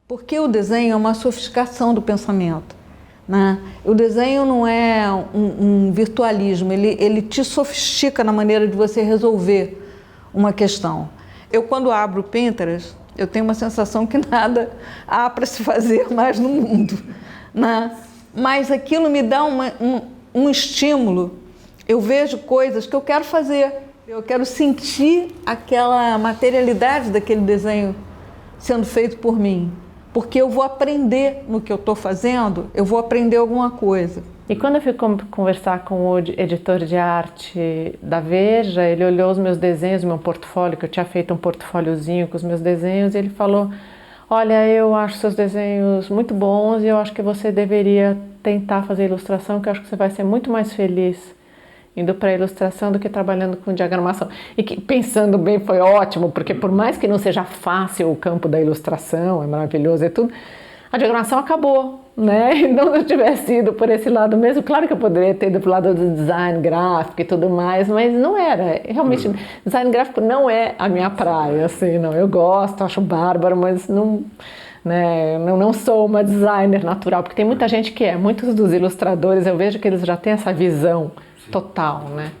Porque o desenho é uma sofisticação do pensamento, né? O desenho não é um virtualismo, ele te sofistica na maneira de você resolver uma questão. Eu, quando abro o Pinterest, eu tenho uma sensação que nada há para se fazer mais no mundo, né? Mas aquilo me dá um estímulo. Eu vejo coisas que eu quero fazer, eu quero sentir aquela materialidade daquele desenho sendo feito por mim. Porque eu vou aprender no que eu estou fazendo, eu vou aprender alguma coisa. E quando eu fui conversar com o editor de arte da Veja, ele olhou os meus desenhos, meu portfólio, que eu tinha feito um portfóliozinho com os meus desenhos, e ele falou: olha, eu acho seus desenhos muito bons e eu acho que você deveria tentar fazer ilustração, que eu acho que você vai ser muito mais feliz indo para a ilustração do que trabalhando com diagramação. E que, pensando bem, foi ótimo, porque por mais que não seja fácil o campo da ilustração, é maravilhoso e tudo, a diagramação acabou, né? Então, se eu tivesse ido por esse lado mesmo, claro que eu poderia ter ido para o lado do design gráfico e tudo mais, mas não era. Realmente, design gráfico não é a minha praia, assim, não. Eu gosto, acho bárbaro, mas não... Né? Não sou uma designer natural, porque tem muita gente que é. Muitos dos ilustradores, eu vejo que eles já têm essa visão total, né?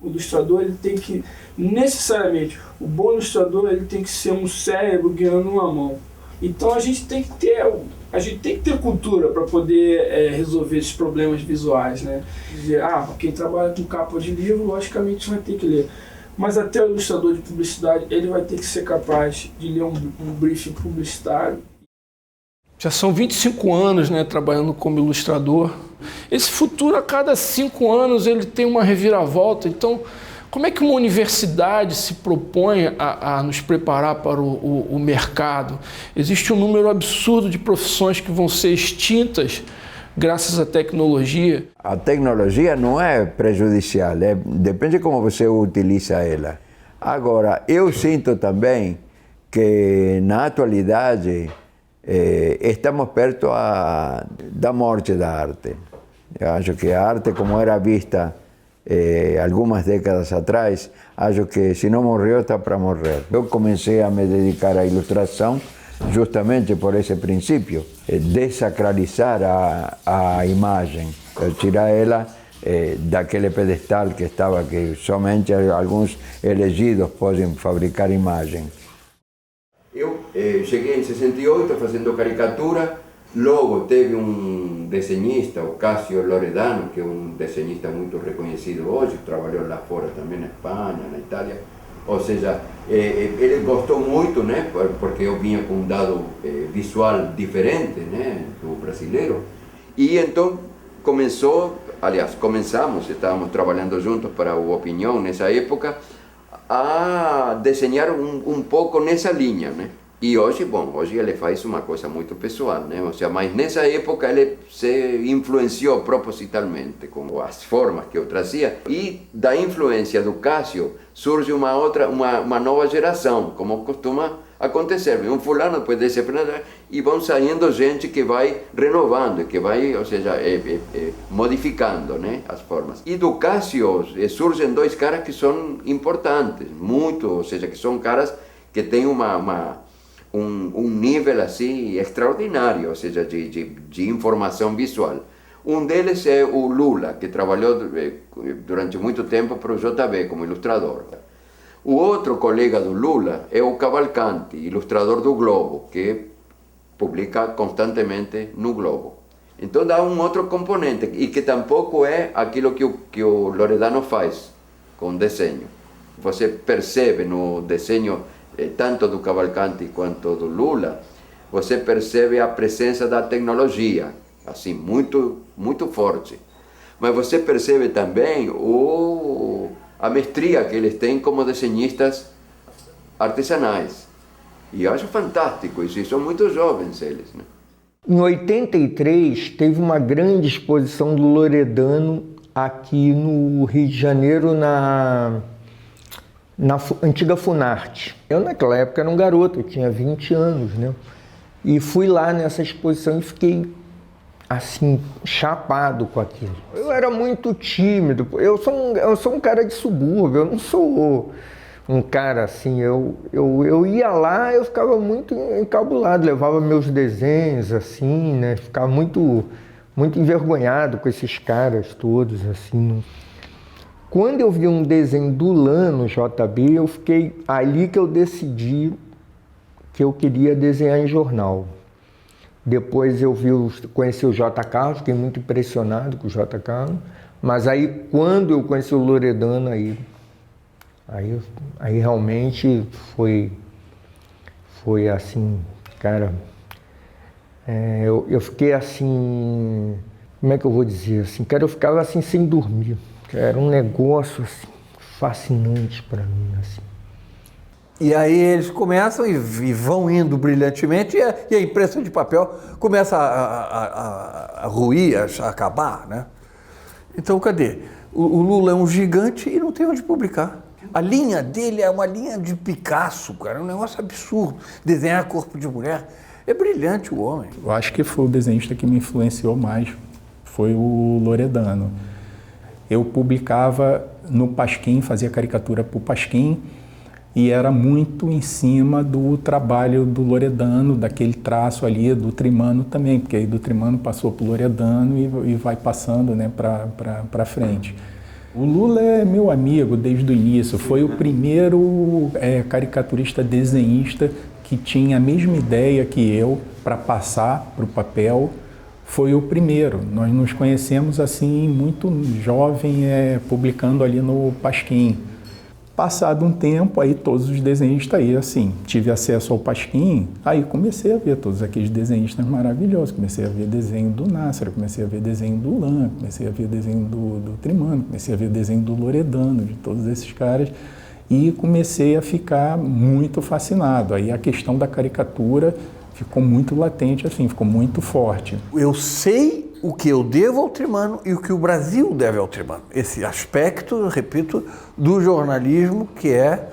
O ilustrador, ele tem que, necessariamente, o bom ilustrador, ele tem que ser um cérebro guiando uma mão. Então a gente tem que ter cultura para poder resolver esses problemas visuais, né? Dizer, quem trabalha com capa de livro, logicamente vai ter que ler. Mas até o ilustrador de publicidade, ele vai ter que ser capaz de ler um briefing publicitário. Já são 25 anos, né, trabalhando como ilustrador. Esse futuro, a cada 5 anos, ele tem uma reviravolta. Então, como é que uma universidade se propõe a nos preparar para o mercado? Existe um número absurdo de profissões que vão ser extintas graças à tecnologia. A tecnologia não é prejudicial, depende de como você utiliza ela. Agora, eu sinto também que, na atualidade, estamos perto da morte da arte. Eu acho que a arte, como era vista algumas décadas atrás, acho que se não morreu, está para morrer. Eu comecei a me dedicar à ilustração justamente por esse princípio, desacralizar a imagem, tirar ela daquele pedestal que estava, que somente alguns elegidos podem fabricar imagem. Eu cheguei em 68 fazendo caricatura, logo teve um desenhista, o Cássio Loredano, que é um desenhista muito reconhecido hoje, trabalhou lá fora também, na Espanha, na Itália. Ou seja, ele gostou muito, né, porque eu vinha com um dado visual diferente, né, do brasileiro. E então começamos, estávamos trabalhando juntos para o Opinião nessa época, a desenhar um pouco nessa linha, né? E hoje ele faz uma coisa muito pessoal, né? Ou seja, mas nessa época ele se influenciou propositalmente com as formas que eu trazia. E da influência do Cássio surge uma nova geração, como costuma acontecer. Um fulano depois desse e vão saindo gente que vai renovando, que vai, ou seja, modificando, né, as formas. E do Cássio surgem dois caras que são importantes, muito, ou seja, que são caras que têm um nível assim extraordinário, ou seja, de informação visual. Um deles é o Lula, que trabalhou durante muito tempo para o JB como ilustrador. O outro colega do Lula é o Cavalcanti, ilustrador do Globo, que publica constantemente no Globo. Então dá um outro componente, e que tampouco é aquilo que o Loredano faz com desenho. Você percebe no desenho tanto do Cavalcanti quanto do Lula, você percebe a presença da tecnologia, assim, muito, muito forte. Mas você percebe também a mestria que eles têm como desenhistas artesanais. E eu acho fantástico isso, e são muito jovens eles, né? Em 83, teve uma grande exposição do Loredano aqui no Rio de Janeiro, na antiga Funarte. Eu naquela época era um garoto, eu tinha 20 anos, né? E fui lá nessa exposição e fiquei assim, chapado com aquilo. Eu era muito tímido, eu sou um cara de subúrbio, eu não sou um cara assim, eu ia lá, eu ficava muito encabulado, levava meus desenhos assim, né? Ficava muito envergonhado com esses caras todos, assim. Quando eu vi um desenho do Lan no JB, eu fiquei ali que eu decidi que eu queria desenhar em jornal. Depois conheci o J. Carlos, fiquei muito impressionado com o J. Carlos, mas aí quando eu conheci o Loredano, aí realmente foi assim, cara, eu fiquei assim, como é que eu vou dizer assim, cara, eu ficava assim sem dormir, era um negócio assim, fascinante para mim, assim. E aí eles começam e vão indo brilhantemente e a impressão de papel começa a ruir, a acabar, né? Então, cadê? O Lula é um gigante e não tem onde publicar. A linha dele é uma linha de Picasso, cara, é um negócio absurdo. Desenhar corpo de mulher. É brilhante o homem. Eu acho que foi o desenhista que me influenciou mais, foi o Loredano. Eu publicava no Pasquim, fazia caricatura para o Pasquim, e era muito em cima do trabalho do Loredano, daquele traço ali, do Trimano também, porque aí do Trimano passou para o Loredano e vai passando, né, para frente. O Lula é meu amigo desde o início, foi o primeiro caricaturista desenhista que tinha a mesma ideia que eu para passar para o papel, foi o primeiro. Nós nos conhecemos assim, muito jovem, publicando ali no Pasquim. Passado um tempo, aí todos os desenhistas aí, assim, tive acesso ao Pasquim, aí comecei a ver todos aqueles desenhistas maravilhosos, comecei a ver desenho do Nasser, comecei a ver desenho do Lan, comecei a ver desenho do Trimano, comecei a ver desenho do Loredano, de todos esses caras, e comecei a ficar muito fascinado. Aí a questão da caricatura ficou muito latente, assim, ficou muito forte. Eu sei o que eu devo ao Trimano e o que o Brasil deve ao Trimano. Esse aspecto, eu repito, do jornalismo que é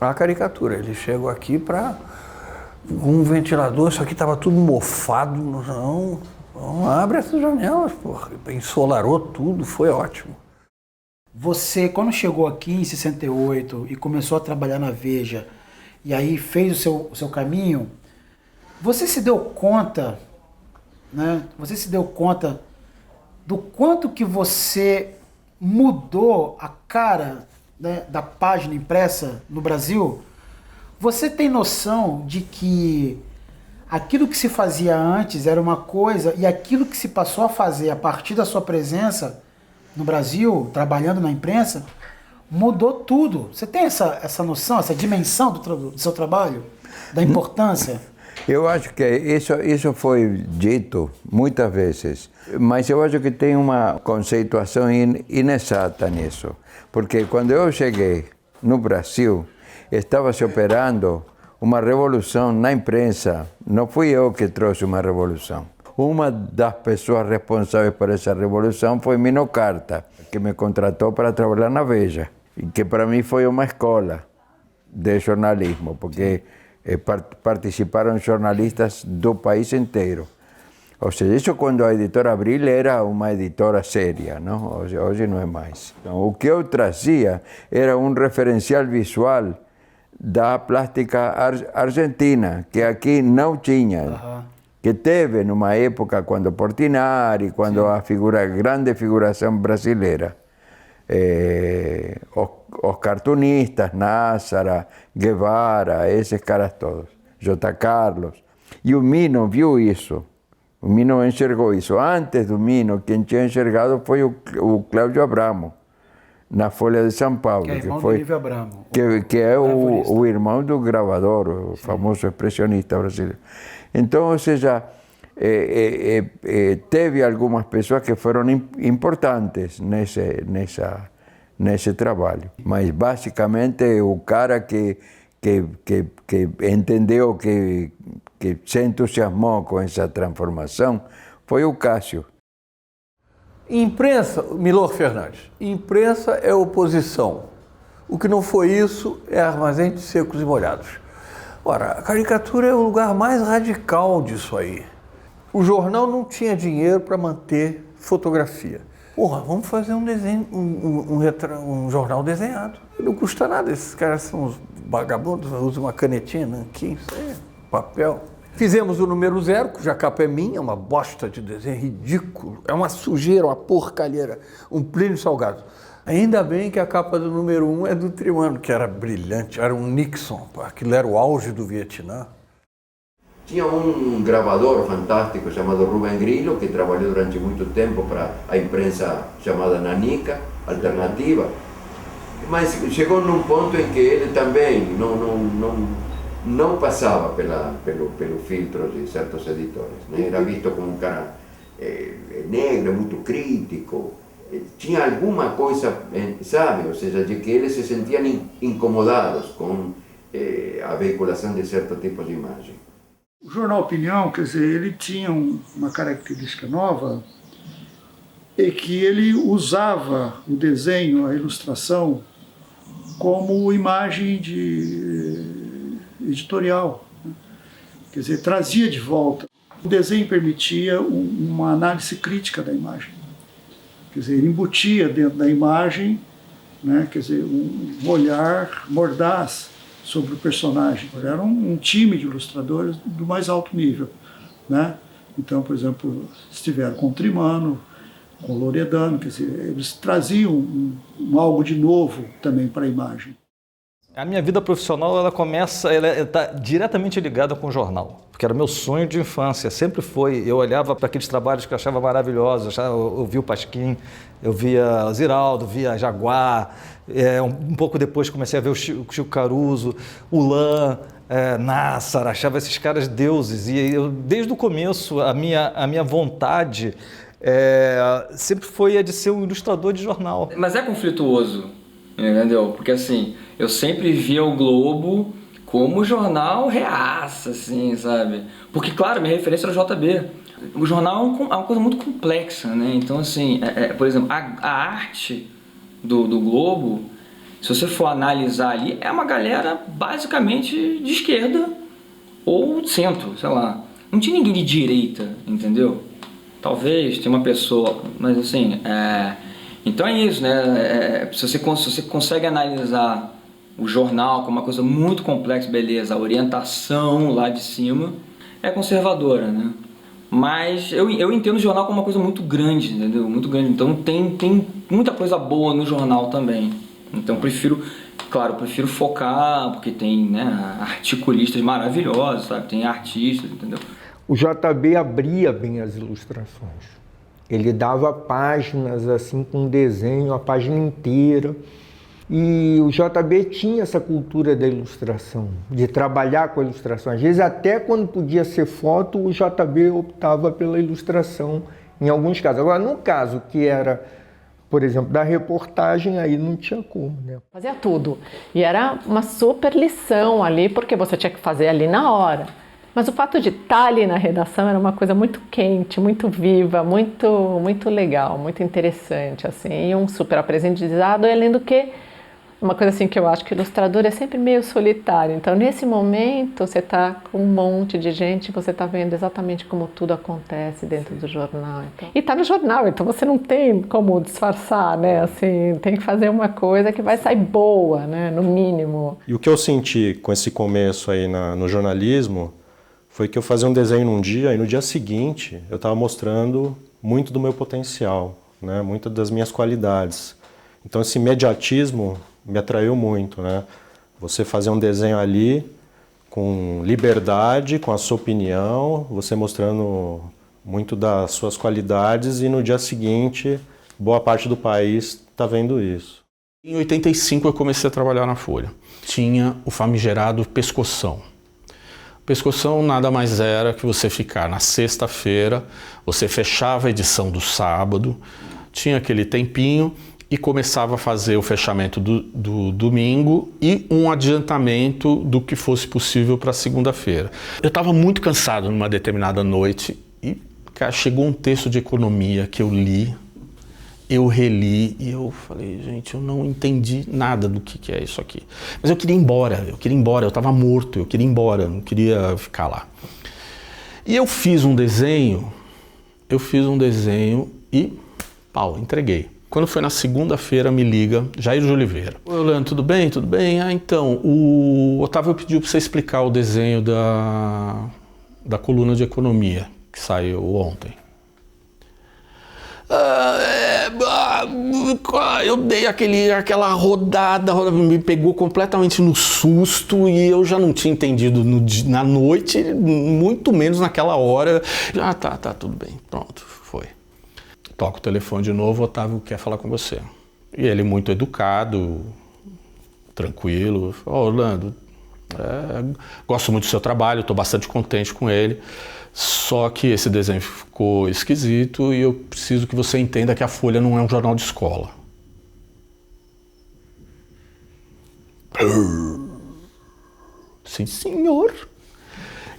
a caricatura. Eles chegam aqui para um ventilador, isso aqui estava tudo mofado, não abre essas janelas, porra. Ensolarou tudo, foi ótimo. Você, quando chegou aqui em 68 e começou a trabalhar na Veja, e aí fez o seu caminho, você se deu conta, né? Você se deu conta do quanto que você mudou a cara, né, da página impressa no Brasil? Você tem noção de que aquilo que se fazia antes era uma coisa e aquilo que se passou a fazer a partir da sua presença no Brasil, trabalhando na imprensa, mudou tudo? Você tem essa noção, essa dimensão do seu trabalho? Da importância? Eu acho que isso foi dito muitas vezes, mas eu acho que tem uma conceituação inexata nisso, porque quando eu cheguei no Brasil, estava se operando uma revolução na imprensa, não fui eu que trouxe uma revolução. Uma das pessoas responsáveis por essa revolução foi Mino Carta, que me contratou para trabalhar na Veja, e que para mim foi uma escola de jornalismo, porque participaram jornalistas do país inteiro. Ou seja, isso quando a editora Abril era uma editora séria, não? Hoje não é mais. Então, o que eu trazia era um referencial visual da plástica argentina, que aqui não tinha, que teve numa época quando Portinari, quando a grande figuração brasileira. Os cartunistas, Nassara, Guevara, esses caras todos, J. Carlos. E o Mino viu isso, o Mino enxergou isso. Antes do Mino, quem tinha enxergado foi o Cláudio Abramo, na Folha de São Paulo. Que é irmão do Lívio Abramo. Que é o irmão do gravador, o famoso expressionista brasileiro. Então, ou seja, teve algumas pessoas que foram importantes nesse trabalho, mas basicamente o cara que entendeu, que se entusiasmou com essa transformação foi o Cássio. Imprensa, Milor Fernandes, imprensa é oposição. O que não foi isso é Armazém de Secos e Molhados. Ora, a caricatura é o lugar mais radical disso aí. O jornal não tinha dinheiro para manter fotografia. Porra, vamos fazer um desenho, um jornal desenhado. Não custa nada, esses caras são uns vagabundos, usam uma canetinha, nanquim, papel. Fizemos o número 0, cuja capa é minha, uma bosta de desenho ridículo. É uma sujeira, uma porcalheira, um Plínio Salgado. Ainda bem que a capa do número 1 é do Trimano, que era brilhante, era um Nixon, aquilo era o auge do Vietnã. Tinha um gravador fantástico chamado Rubem Grillo, que trabalhou durante muito tempo para a imprensa chamada Nanica, alternativa. Mas chegou num ponto em que ele também não passava pelo filtro de certos editores, né? Era visto como um cara negro, muito crítico. Tinha alguma coisa, sabe, ou seja, de que eles se sentiam incomodados com a veiculação de certo tipo de imagem. O jornal Opinião, quer dizer, ele tinha uma característica nova, é que ele usava o desenho, a ilustração, como imagem editorial. Quer dizer, trazia de volta. O desenho permitia uma análise crítica da imagem. Quer dizer, ele embutia dentro da imagem, né, quer dizer, um olhar mordaz sobre o personagem. Era um time de ilustradores do mais alto nível, né? Então, por exemplo, estiveram com o Trimano, com o Loredano, quer dizer, eles traziam algo de novo também para a imagem. A minha vida profissional, ela está diretamente ligada com o jornal, porque era meu sonho de infância, sempre foi. Eu olhava para aqueles trabalhos que eu achava maravilhosos, eu via o Pasquim, eu via Ziraldo, via Jaguar, um pouco depois comecei a ver o Chico Caruso, o Lan, Nassar, achava esses caras deuses, e eu, desde o começo a minha vontade sempre foi a de ser um ilustrador de jornal. Mas é conflituoso, entendeu? Porque assim, eu sempre via o Globo como jornal reaça, assim, sabe? Porque, claro, minha referência era o JB. O jornal é uma coisa muito complexa, né? Então, assim, por exemplo, a arte do Globo, se você for analisar ali, é uma galera basicamente de esquerda ou de centro, sei lá. Não tinha ninguém de direita, entendeu? Talvez tenha uma pessoa, mas assim, então é isso, né? Se você consegue analisar o jornal como uma coisa muito complexa, beleza, a orientação lá de cima é conservadora, né? Mas eu entendo o jornal como uma coisa muito grande, entendeu? Muito grande. Então tem muita coisa boa no jornal também. Então prefiro focar, porque tem, né, articulistas maravilhosos, sabe? Tem artistas, entendeu? O JB abria bem as ilustrações. Ele dava páginas assim com desenho, a página inteira. E o JB tinha essa cultura da ilustração, de trabalhar com a ilustração. Às vezes, até quando podia ser foto, o JB optava pela ilustração, em alguns casos. Agora, no caso que era, por exemplo, da reportagem, aí não tinha como, né? Fazia tudo. E era uma super lição ali, porque você tinha que fazer ali na hora. Mas o fato de estar ali na redação era uma coisa muito quente, muito viva, muito legal, muito interessante, assim, e um super aprendizado, além do que uma coisa assim que eu acho que o ilustrador é sempre meio solitário. Então, nesse momento, você está com um monte de gente, você está vendo exatamente como tudo acontece dentro do jornal. Então. E está no jornal, então você não tem como disfarçar, né? Assim, tem que fazer uma coisa que vai sair boa, né? No mínimo. E o que eu senti com esse começo aí no jornalismo foi que eu fazia um desenho num dia e no dia seguinte eu estava mostrando muito do meu potencial, né? Muitas das minhas qualidades. Então esse imediatismo me atraiu muito, né? Você fazer um desenho ali com liberdade, com a sua opinião, você mostrando muito das suas qualidades e no dia seguinte boa parte do país está vendo isso. Em 85 eu comecei a trabalhar na Folha. Tinha o famigerado pescoção. Pescoção nada mais era que você ficar na sexta-feira, você fechava a edição do sábado, tinha aquele tempinho e começava a fazer o fechamento do domingo e um adiantamento do que fosse possível para segunda-feira. Eu estava muito cansado numa determinada noite e, cara, chegou um texto de economia que eu li eu reli e eu falei, gente, eu não entendi nada do que é isso aqui. Mas eu queria ir embora, eu estava morto, eu queria ir embora, eu não queria ficar lá. E eu fiz um desenho e, pau, entreguei. Quando foi na segunda-feira, me liga Jair de Oliveira. Oi, Leandro, tudo bem? Tudo bem? Ah, então, o Otávio pediu para você explicar o desenho da coluna de economia que saiu ontem. Eu dei aquela rodada, me pegou completamente no susto e eu já não tinha entendido na noite, muito menos naquela hora. Tá, tudo bem, pronto, foi. Toca o telefone de novo, o Otávio quer falar com você. E ele muito educado, tranquilo, Orlando, gosto muito do seu trabalho, estou bastante contente com ele, só que esse desenho ficou esquisito e eu preciso que você entenda que a Folha não é um jornal de escola. Sim, senhor.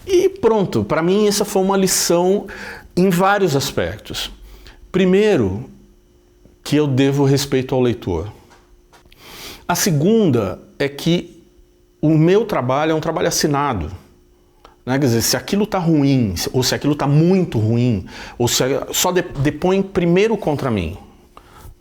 E pronto, para mim essa foi uma lição em vários aspectos. Primeiro, que eu devo respeito ao leitor. A segunda é que o meu trabalho é um trabalho assinado. Né? Quer dizer, se aquilo está ruim, ou se aquilo está muito ruim, ou se só depõe primeiro contra mim.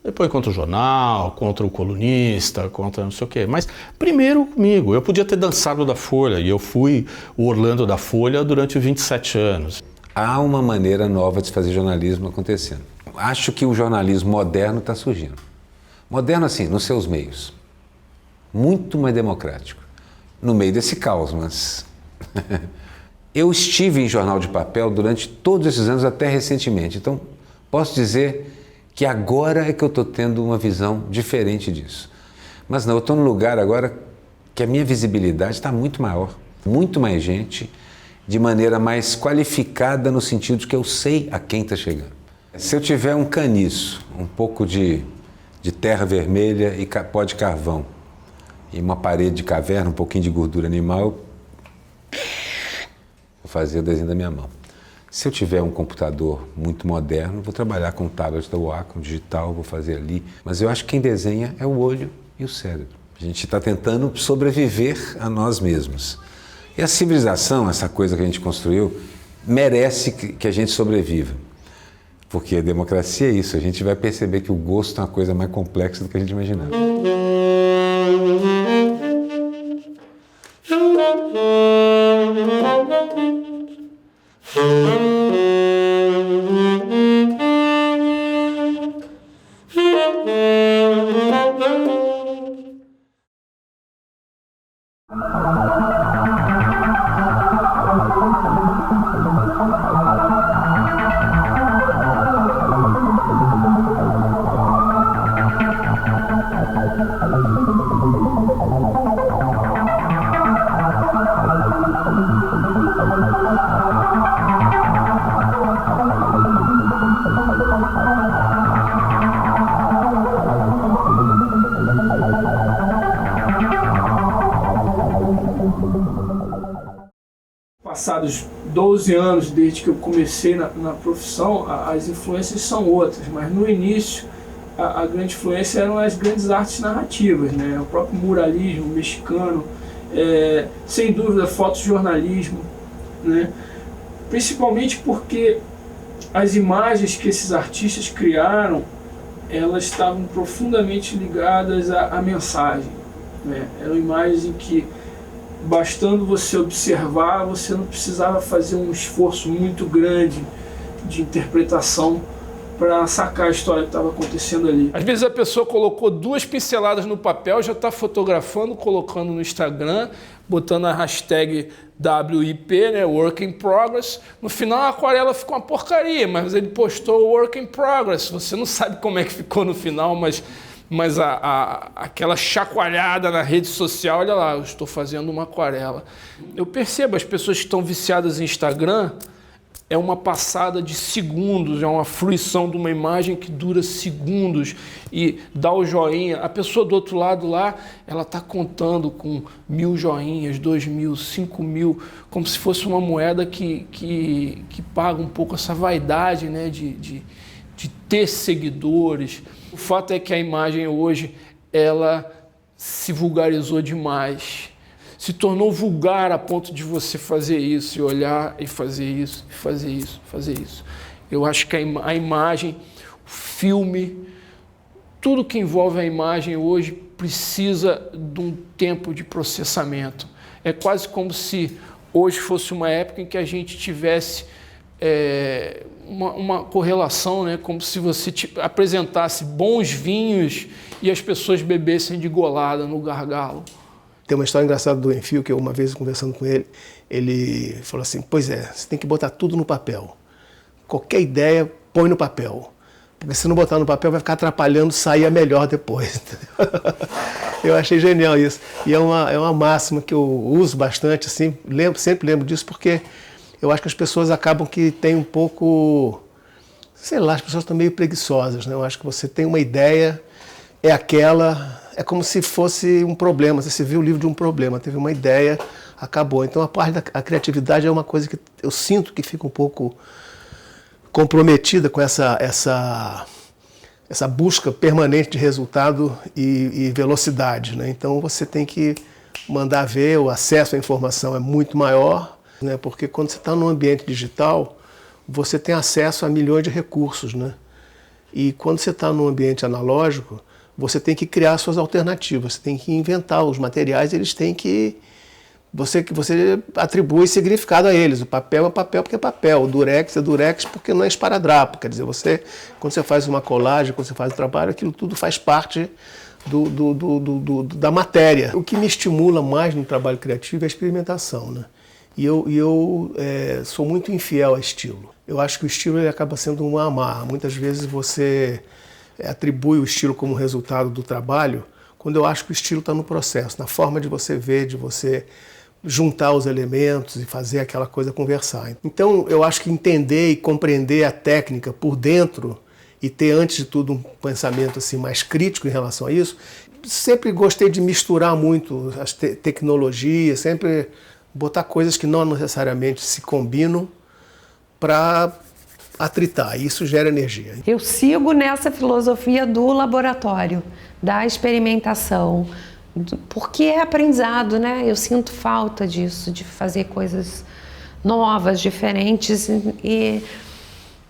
Depõe contra o jornal, contra o colunista, contra não sei o quê. Mas primeiro comigo. Eu podia ter dançado da Folha, e eu fui o Orlando da Folha durante 27 anos. Há uma maneira nova de se fazer jornalismo acontecendo. Acho que o jornalismo moderno está surgindo. Moderno assim, nos seus meios. Muito mais democrático. No meio desse caos, mas... Eu estive em jornal de papel durante todos esses anos, até recentemente. Então, posso dizer que agora é que eu estou tendo uma visão diferente disso. Mas não, eu estou num lugar agora que a minha visibilidade está muito maior. Muito mais gente, de maneira mais qualificada no sentido de que eu sei a quem está chegando. Se eu tiver um caniço, um pouco de terra vermelha e pó de carvão, e uma parede de caverna, um pouquinho de gordura animal, eu vou fazer o desenho da minha mão. Se eu tiver um computador muito moderno, vou trabalhar com tablet da Wacom, digital, vou fazer ali. Mas eu acho que quem desenha é o olho e o cérebro. A gente está tentando sobreviver a nós mesmos. E a civilização, essa coisa que a gente construiu, merece que a gente sobreviva. Porque a democracia é isso, a gente vai perceber que o gosto é uma coisa mais complexa do que a gente imaginava. Passados 12 anos desde que eu comecei na profissão, as influências são outras, mas no início a grande influência eram as grandes artes narrativas, né? O próprio muralismo mexicano, sem dúvida fotojornalismo, né? Principalmente porque as imagens que esses artistas criaram, elas estavam profundamente ligadas à mensagem, né? Eram imagens em que, bastando você observar, você não precisava fazer um esforço muito grande de interpretação para sacar a história que estava acontecendo ali. Às vezes a pessoa colocou 2 pinceladas no papel, já está fotografando, colocando no Instagram, botando a hashtag WIP, né, Work in Progress. No final a aquarela ficou uma porcaria, mas ele postou Work in Progress. Você não sabe como é que ficou no final, mas aquela chacoalhada na rede social, olha lá, eu estou fazendo uma aquarela. Eu percebo, as pessoas que estão viciadas em Instagram, é uma passada de segundos, é uma fruição de uma imagem que dura segundos e dá o joinha. A pessoa do outro lado lá, ela está contando com 1000 joinhas, 2000, 5000, como se fosse uma moeda que paga um pouco essa vaidade, né, de de ter seguidores. O fato é que a imagem hoje, ela se vulgarizou demais. Se tornou vulgar a ponto de você fazer isso e olhar e fazer isso, e fazer isso, fazer isso. Eu acho que a imagem, o filme, tudo que envolve a imagem hoje precisa de um tempo de processamento. É quase como se hoje fosse uma época em que a gente tivesse uma correlação, né? Como se você apresentasse bons vinhos e as pessoas bebessem de golada no gargalo. Tem uma história engraçada do Enfio, que eu, uma vez conversando com ele, ele falou assim, pois é, você tem que botar tudo no papel. Qualquer ideia, põe no papel. Porque se não botar no papel, vai ficar atrapalhando sair a melhor depois. Eu achei genial isso. E é uma máxima que eu uso bastante, assim, sempre lembro disso, porque eu acho que as pessoas acabam que têm um pouco, sei lá, as pessoas estão meio preguiçosas, né? Eu acho que você tem uma ideia, é aquela, é como se fosse um problema, você viu o livro de um problema, teve uma ideia, acabou. Então a parte da criatividade é uma coisa que eu sinto que fica um pouco comprometida com essa busca permanente de resultado e velocidade, né? Então você tem que mandar ver, o acesso à informação é muito maior, né? Porque quando você está no ambiente digital, você tem acesso a milhões de recursos, né? E quando você está no ambiente analógico, você tem que criar suas alternativas, você tem que inventar os materiais, eles têm que... Você atribui significado a eles. O papel é papel porque é papel, o durex é durex porque não é esparadrapo. Quer dizer, quando você faz uma colagem, quando você faz um trabalho, aquilo tudo faz parte da matéria. O que me estimula mais no trabalho criativo é a experimentação, né? E eu sou muito infiel a estilo. Eu acho que o estilo ele acaba sendo uma amarra. Muitas vezes você atribui o estilo como resultado do trabalho, quando eu acho que o estilo está no processo, na forma de você ver, de você juntar os elementos e fazer aquela coisa conversar. Então eu acho que entender e compreender a técnica por dentro e ter antes de tudo um pensamento assim, mais crítico em relação a isso, sempre gostei de misturar muito as tecnologias, sempre botar coisas que não necessariamente se combinam para atritar, isso gera energia. Eu sigo nessa filosofia do laboratório, da experimentação, porque é aprendizado, né? Eu sinto falta disso, de fazer coisas novas, diferentes, e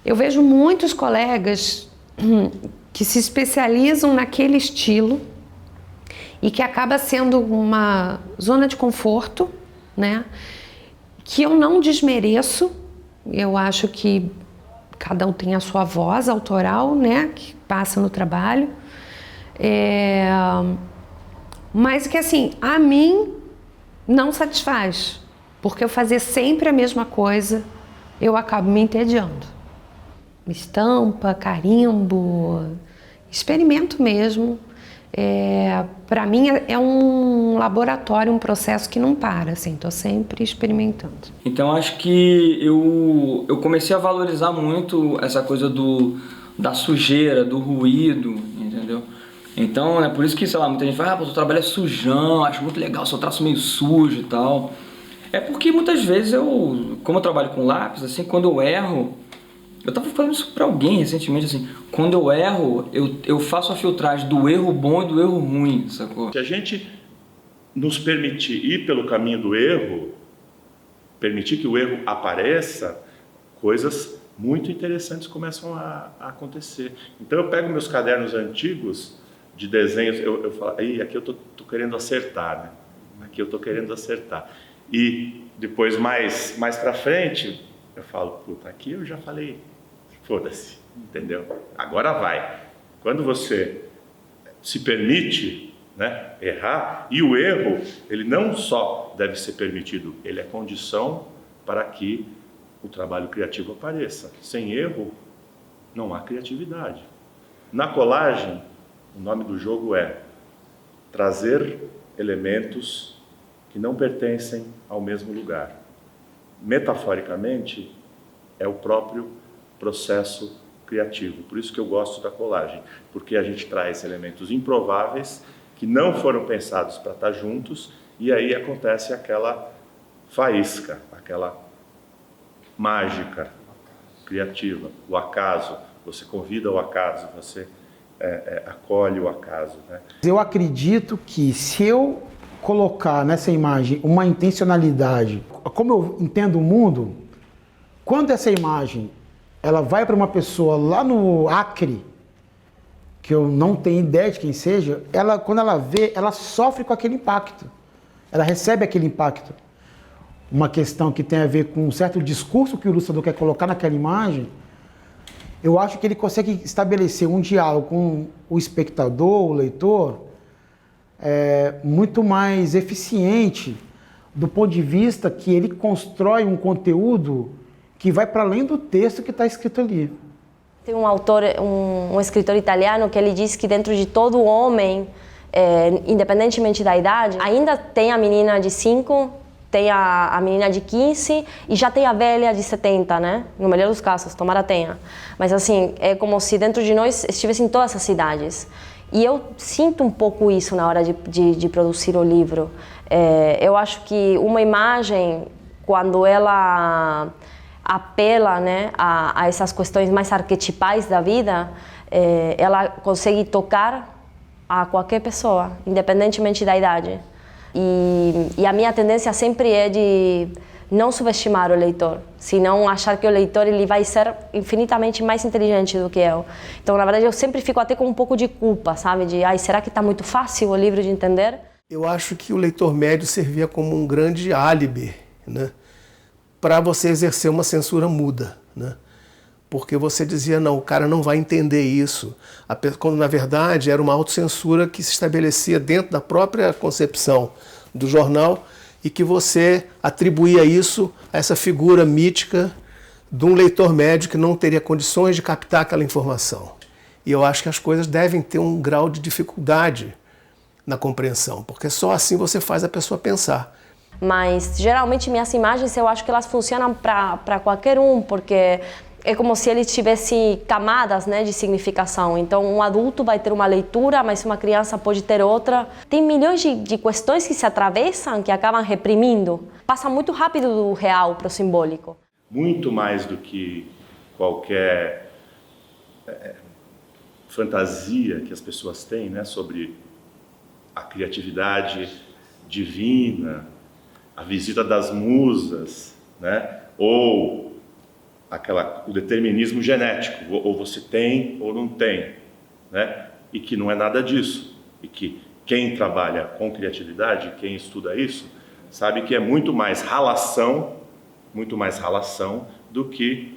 eu vejo muitos colegas que se especializam naquele estilo e que acaba sendo uma zona de conforto, né? Que eu não desmereço, eu acho que cada um tem a sua voz autoral, né, que passa no trabalho. Mas que assim, a mim não satisfaz, porque eu fazer sempre a mesma coisa, eu acabo me entediando. Estampa, carimbo, experimento mesmo. Para mim é um laboratório, um processo que não para, assim, tô sempre experimentando. Então acho que eu comecei a valorizar muito essa coisa da sujeira, do ruído, entendeu? Então é por isso que, sei lá, muita gente fala, seu trabalho é sujão, acho muito legal, seu traço meio sujo e tal. É porque muitas vezes como eu trabalho com lápis, assim, quando eu erro, eu tava falando isso pra alguém recentemente, assim, quando eu erro, eu faço a filtragem do erro bom e do erro ruim, sacou? Se a gente nos permitir ir pelo caminho do erro, permitir que o erro apareça, coisas muito interessantes começam a acontecer. Então eu pego meus cadernos antigos de desenhos, eu falo, aí aqui eu tô querendo acertar, né? Aqui eu tô querendo acertar. E depois mais pra frente, eu falo, puta, aqui eu já falei, foda-se, entendeu? Agora vai. Quando você se permite, né, errar, e o erro, ele não só deve ser permitido, ele é condição para que o trabalho criativo apareça. Sem erro, não há criatividade. Na colagem, o nome do jogo é trazer elementos que não pertencem ao mesmo lugar. Metaforicamente, é o próprio processo criativo. Por isso que eu gosto da colagem, porque a gente traz elementos improváveis que não foram pensados para estar juntos, e aí acontece aquela faísca, aquela mágica criativa, o acaso, você convida o acaso, você acolhe o acaso, né? Eu acredito que se eu colocar nessa imagem uma intencionalidade, como eu entendo o mundo, quando essa imagem ela vai para uma pessoa lá no Acre, que eu não tenho ideia de quem seja, quando ela vê, ela sofre com aquele impacto. Ela recebe aquele impacto. Uma questão que tem a ver com um certo discurso que o ilustrador quer colocar naquela imagem, eu acho que ele consegue estabelecer um diálogo com o espectador, o leitor, muito mais eficiente do ponto de vista que ele constrói um conteúdo que vai para além do texto que está escrito ali. Tem um autor, um escritor italiano, que ele diz que dentro de todo homem, independentemente da idade, ainda tem a menina de 5, tem a menina de 15 e já tem a velha de 70, né? No melhor dos casos, tomara tenha. Mas assim, é como se dentro de nós estivessem todas as idades. E eu sinto um pouco isso na hora de produzir o livro. Eu acho que uma imagem, quando ela apela, né, a essas questões mais arquetipais da vida, ela consegue tocar a qualquer pessoa, independentemente da idade. E a minha tendência sempre é de não subestimar o leitor, senão achar que o leitor ele vai ser infinitamente mais inteligente do que eu. Então, na verdade, eu sempre fico até com um pouco de culpa, sabe? De, será que está muito fácil o livro de entender? Eu acho que o leitor médio servia como um grande álibi, né, para você exercer uma censura muda, né? Porque você dizia, não, o cara não vai entender isso, quando na verdade era uma autocensura que se estabelecia dentro da própria concepção do jornal e que você atribuía isso a essa figura mítica de um leitor médio que não teria condições de captar aquela informação. E eu acho que as coisas devem ter um grau de dificuldade na compreensão, porque só assim você faz a pessoa pensar. Mas geralmente minhas imagens eu acho que elas funcionam para qualquer um, porque é como se ele tivesse camadas, né, de significação. Então, um adulto vai ter uma leitura, mas uma criança pode ter outra. Tem milhões de questões que se atravessam, que acabam reprimindo. Passa muito rápido do real para o simbólico. Muito mais do que qualquer fantasia que as pessoas têm, né, sobre a criatividade divina, a visita das musas, né, ou o determinismo genético, ou você tem ou não tem, né? E que não é nada disso. E que quem trabalha com criatividade, quem estuda isso, sabe que é muito mais ralação do que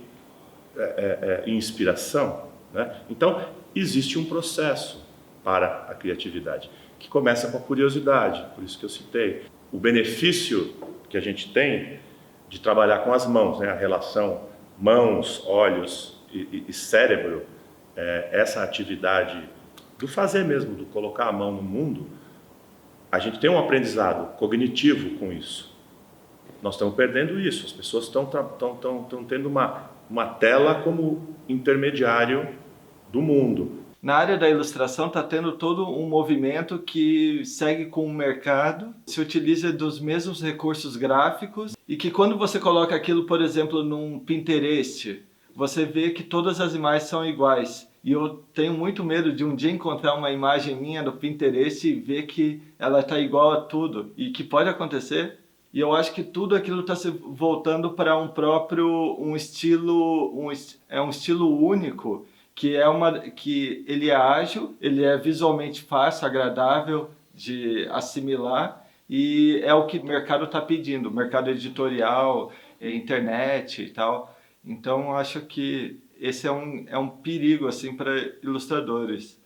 inspiração, né? Então, existe um processo para a criatividade, que começa com a curiosidade, por isso que eu citei. O benefício que a gente tem de trabalhar com as mãos, né? A relação mãos, olhos e cérebro, essa atividade do fazer mesmo, do colocar a mão no mundo, a gente tem um aprendizado cognitivo com isso. Nós estamos perdendo isso, as pessoas estão tendo uma tela como intermediário do mundo. Na área da ilustração está tendo todo um movimento que segue com o mercado, se utiliza dos mesmos recursos gráficos e que quando você coloca aquilo, por exemplo, num Pinterest, você vê que todas as imagens são iguais. E eu tenho muito medo de um dia encontrar uma imagem minha no Pinterest e ver que ela está igual a tudo. E que pode acontecer. E eu acho que tudo aquilo está se voltando para um estilo único. Que ele é ágil, ele é visualmente fácil, agradável de assimilar e é o que o mercado está pedindo, mercado editorial, internet e tal. Então, acho que esse é um perigo assim, para ilustradores,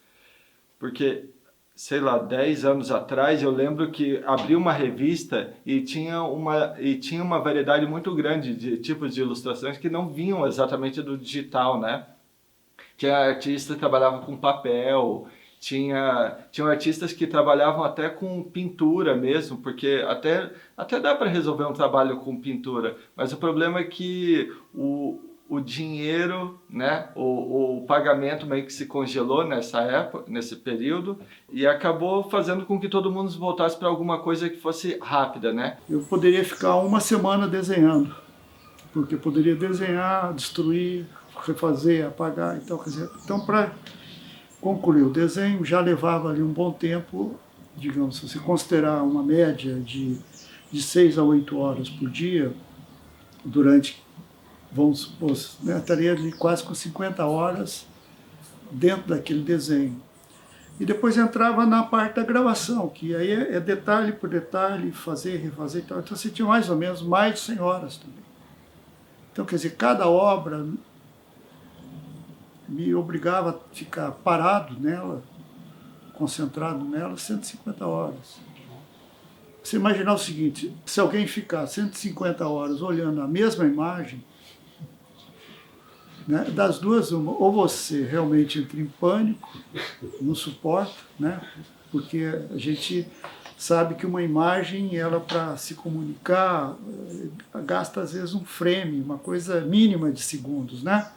porque, sei lá, 10 anos atrás eu lembro que abri uma revista e tinha uma variedade muito grande de tipos de ilustrações que não vinham exatamente do digital, né? Tinha artistas que trabalhavam com papel, tinham artistas que trabalhavam até com pintura mesmo, porque até dá para resolver um trabalho com pintura, mas o problema é que o dinheiro, né, o pagamento meio que se congelou nessa época, nesse período, e acabou fazendo com que todo mundo voltasse para alguma coisa que fosse rápida, né? Eu poderia ficar uma semana desenhando, porque poderia desenhar, destruir, refazer, apagar. Então, quer dizer, para concluir o desenho, já levava ali um bom tempo, digamos, se você considerar uma média de 6 a 8 horas por dia, durante, vamos supor, né, estaria ali quase com 50 horas dentro daquele desenho. E depois entrava na parte da gravação, que aí é detalhe por detalhe, fazer, refazer e tal. Então você tinha mais ou menos mais de 100 horas também. Então, quer dizer, cada obra me obrigava a ficar parado nela, concentrado nela, 150 horas. Você imaginar o seguinte, se alguém ficar 150 horas olhando a mesma imagem, né, das duas, ou você realmente entra em pânico, não suporta, né, porque a gente sabe que uma imagem, ela para se comunicar, gasta às vezes um frame, uma coisa mínima de segundos, né?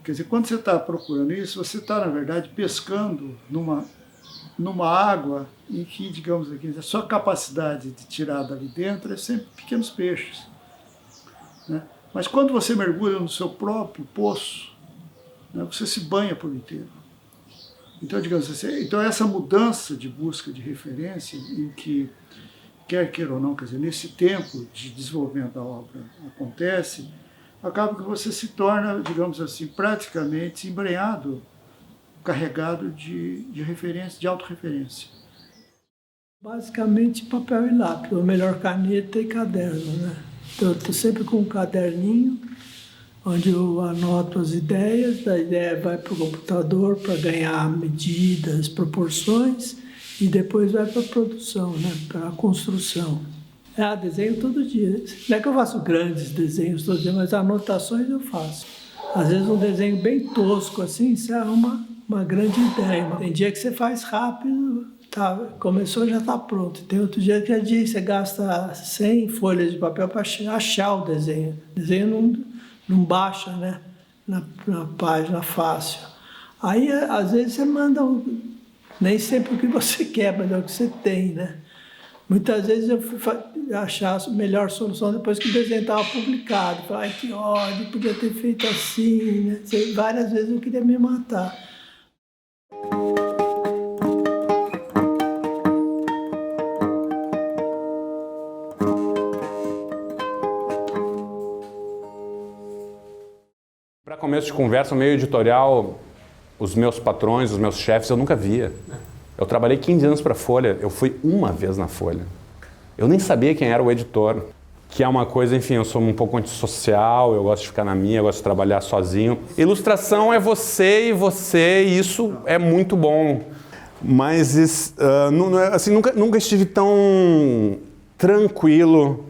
Quer dizer, quando você está procurando isso, você está, na verdade, pescando numa água em que, digamos aqui, a sua capacidade de tirar dali dentro é sempre pequenos peixes, né? Mas quando você mergulha no seu próprio poço, né, você se banha por inteiro. Então, digamos assim, então essa mudança de busca de referência, em que, quer queira ou não, quer dizer, nesse tempo de desenvolvimento da obra acontece, acaba que você se torna, digamos assim, praticamente embrenhado, carregado de referência, de autorreferência. Basicamente papel e lápis, ou melhor, caneta e caderno, né? Então, eu estou sempre com um caderninho, onde eu anoto as ideias, a ideia vai para o computador para ganhar medidas, proporções, e depois vai para a produção, né? Para a construção. Desenho todo dia. Não é que eu faço grandes desenhos todo dia, mas anotações eu faço. Às vezes um desenho bem tosco assim, você arruma uma grande ideia. Tem dia que você faz rápido, tá, começou, já está pronto. Tem outro dia que você gasta 100 folhas de papel para achar o desenho. O desenho não baixa, né, na página fácil. Aí, às vezes, você manda nem sempre o que você quer, mas é o que você tem, né? Muitas vezes eu fui achar a melhor solução depois que o desenho estava publicado. Falei, que ódio, podia ter feito assim, né? Várias vezes eu queria me matar. Para começo de conversa, o meio editorial, os meus patrões, os meus chefes, eu nunca via. Eu trabalhei 15 anos para a Folha, eu fui uma vez na Folha. Eu nem sabia quem era o editor, que é uma coisa, enfim, eu sou um pouco antissocial, eu gosto de ficar na minha, eu gosto de trabalhar sozinho. Ilustração é você, e isso é muito bom. Mas, assim, nunca estive tão tranquilo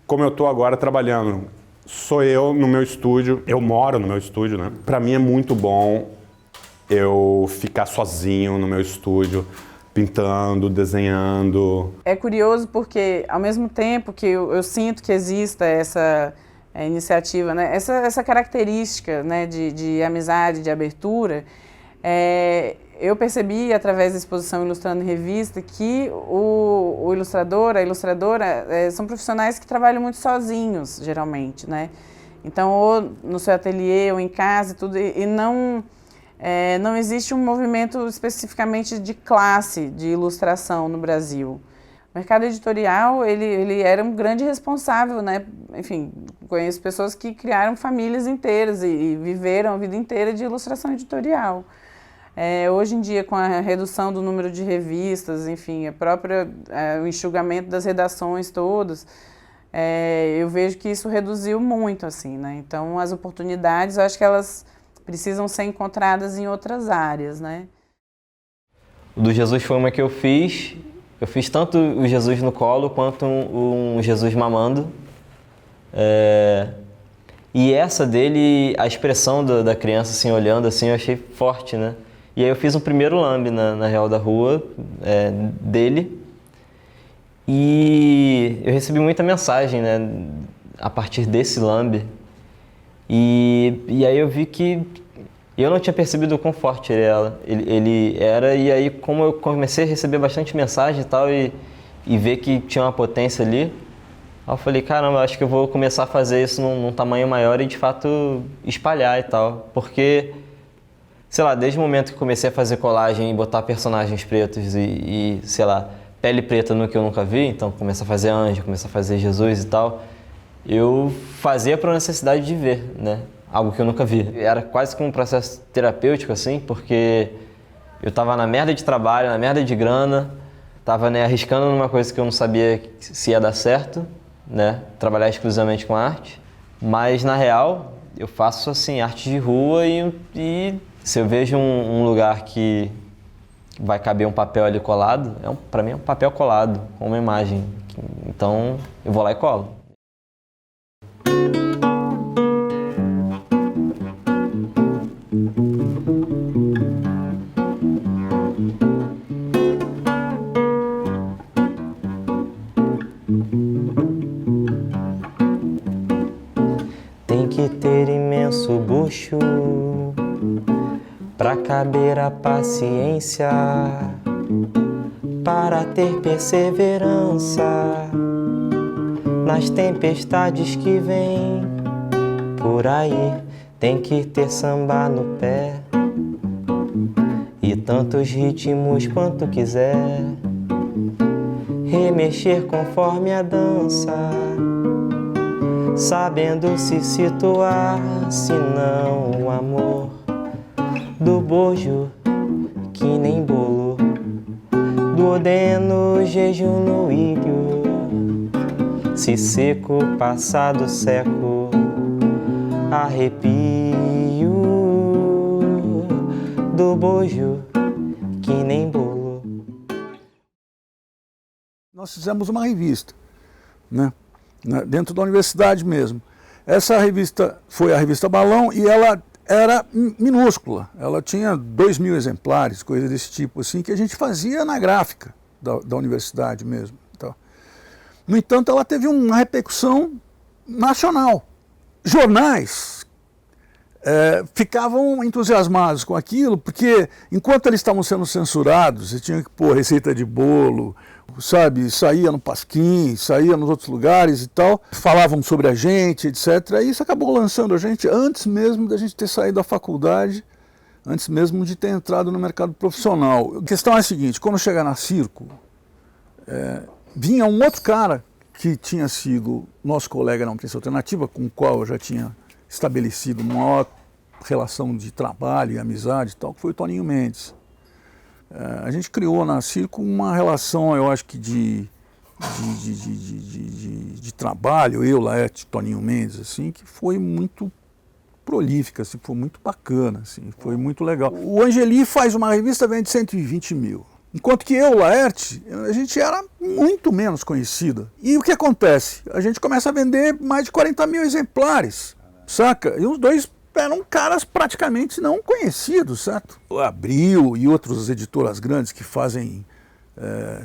como eu estou agora trabalhando. Sou eu no meu estúdio, eu moro no meu estúdio, né? Para mim é muito bom eu ficar sozinho no meu estúdio, pintando, desenhando. É curioso porque, ao mesmo tempo que eu sinto que exista essa iniciativa, né? essa característica, né, de amizade, de abertura, eu percebi, através da exposição Ilustrando em Revista, que o ilustrador, a ilustradora, são profissionais que trabalham muito sozinhos, geralmente, né? Então, ou no seu ateliê, ou em casa, tudo, e não existe um movimento especificamente de classe de ilustração no Brasil. O mercado editorial, ele era um grande responsável, né? Enfim, conheço pessoas que criaram famílias inteiras e viveram a vida inteira de ilustração editorial. Hoje em dia, com a redução do número de revistas, enfim, o enxugamento das redações todas, eu vejo que isso reduziu muito, assim, né? Então, as oportunidades, eu acho que elas precisam ser encontradas em outras áreas, né? O do Jesus foi uma que eu fiz. Eu fiz tanto o Jesus no colo quanto um Jesus mamando. E essa dele, a expressão da criança assim, olhando assim, eu achei forte, né? E aí eu fiz um primeiro lambe na Real da Rua dele. E eu recebi muita mensagem, né? A partir desse lambe. E aí eu vi que eu não tinha percebido o quão forte ele era, e aí como eu comecei a receber bastante mensagem e tal, e ver que tinha uma potência ali, Aí eu falei, caramba, acho que eu vou começar a fazer isso num tamanho maior e de fato espalhar e tal. Porque, sei lá, desde o momento que comecei a fazer colagem e botar personagens pretos e sei lá, pele preta no que eu nunca vi, então comecei a fazer anjo, comecei a fazer Jesus e tal, eu fazia por necessidade de ver, né? Algo que eu nunca vi. Era quase que um processo terapêutico, assim, porque eu tava na merda de trabalho, na merda de grana, tava, né, arriscando numa coisa que eu não sabia se ia dar certo, né? Trabalhar exclusivamente com arte. Mas, na real, eu faço, assim, arte de rua e se eu vejo um lugar que vai caber um papel ali colado, pra mim é um papel colado, com uma imagem. Então, eu vou lá e colo. Tem que ter imenso bucho pra caber a paciência, para ter perseverança nas tempestades que vêm por aí. Tem que ter samba no pé e tantos ritmos quanto quiser, remexer conforme a dança, sabendo se situar, senão o amor do bojo que nem bolo, do odeno jejum no ilho, se seco, passado seco, arrepio do bojo que nem bolo. Nós fizemos uma revista, né? Dentro da universidade mesmo. Essa revista foi a revista Balão e ela era minúscula. Ela tinha 2.000 exemplares, coisa desse tipo, assim, que a gente fazia na gráfica da universidade mesmo. Então, no entanto, ela teve uma repercussão nacional. Jornais ficavam entusiasmados com aquilo, porque enquanto eles estavam sendo censurados, você tinha que pôr receita de bolo, sabe, saía no Pasquim, saía nos outros lugares e tal, falavam sobre a gente, etc. E isso acabou lançando a gente antes mesmo da gente ter saído da faculdade, antes mesmo de ter entrado no mercado profissional. A questão é a seguinte, quando chegar na Circo, vinha um outro cara que tinha sido nosso colega na Imprensa Alternativa, com o qual eu já tinha estabelecido uma maior relação de trabalho e amizade e tal, que foi o Toninho Mendes. A gente criou na Circo uma relação, eu acho que de trabalho, eu, Laerte, Toninho Mendes, assim, que foi muito prolífica, assim, foi muito bacana, assim, foi muito legal. O Angeli faz uma revista, vende 120 mil. Enquanto que eu, Laerte, a gente era muito menos conhecida. E o que acontece? A gente começa a vender mais de 40 mil exemplares, saca? E os dois eram caras praticamente não conhecidos, certo? O Abril e outras editoras grandes que fazem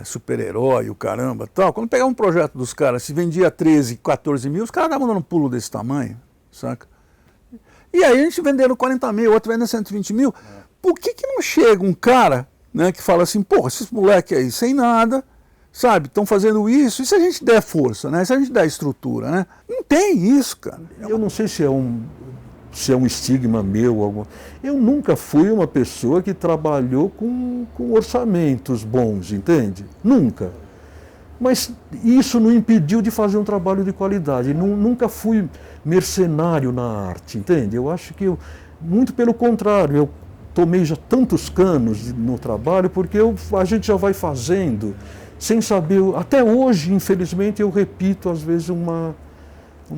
super-herói, o caramba, tal. Quando pegava um projeto dos caras, se vendia 13, 14 mil, os caras estavam dando um pulo desse tamanho, saca? E aí a gente vendendo 40 mil, outro vendendo 120 mil. Por que não chega um cara, né, que fala assim, pô, esses moleques aí sem nada, sabe, estão fazendo isso, e se a gente der força, né, se a gente der estrutura, né? Não tem isso, cara. Eu não sei se é um estigma meu. Eu nunca fui uma pessoa que trabalhou com orçamentos bons, entende? Nunca. Mas isso não impediu de fazer um trabalho de qualidade. Nunca fui mercenário na arte, entende? Eu acho que, muito pelo contrário, eu tomei já tantos canos no trabalho, porque a gente já vai fazendo, sem saber. Até hoje, infelizmente, eu repito, às vezes, uma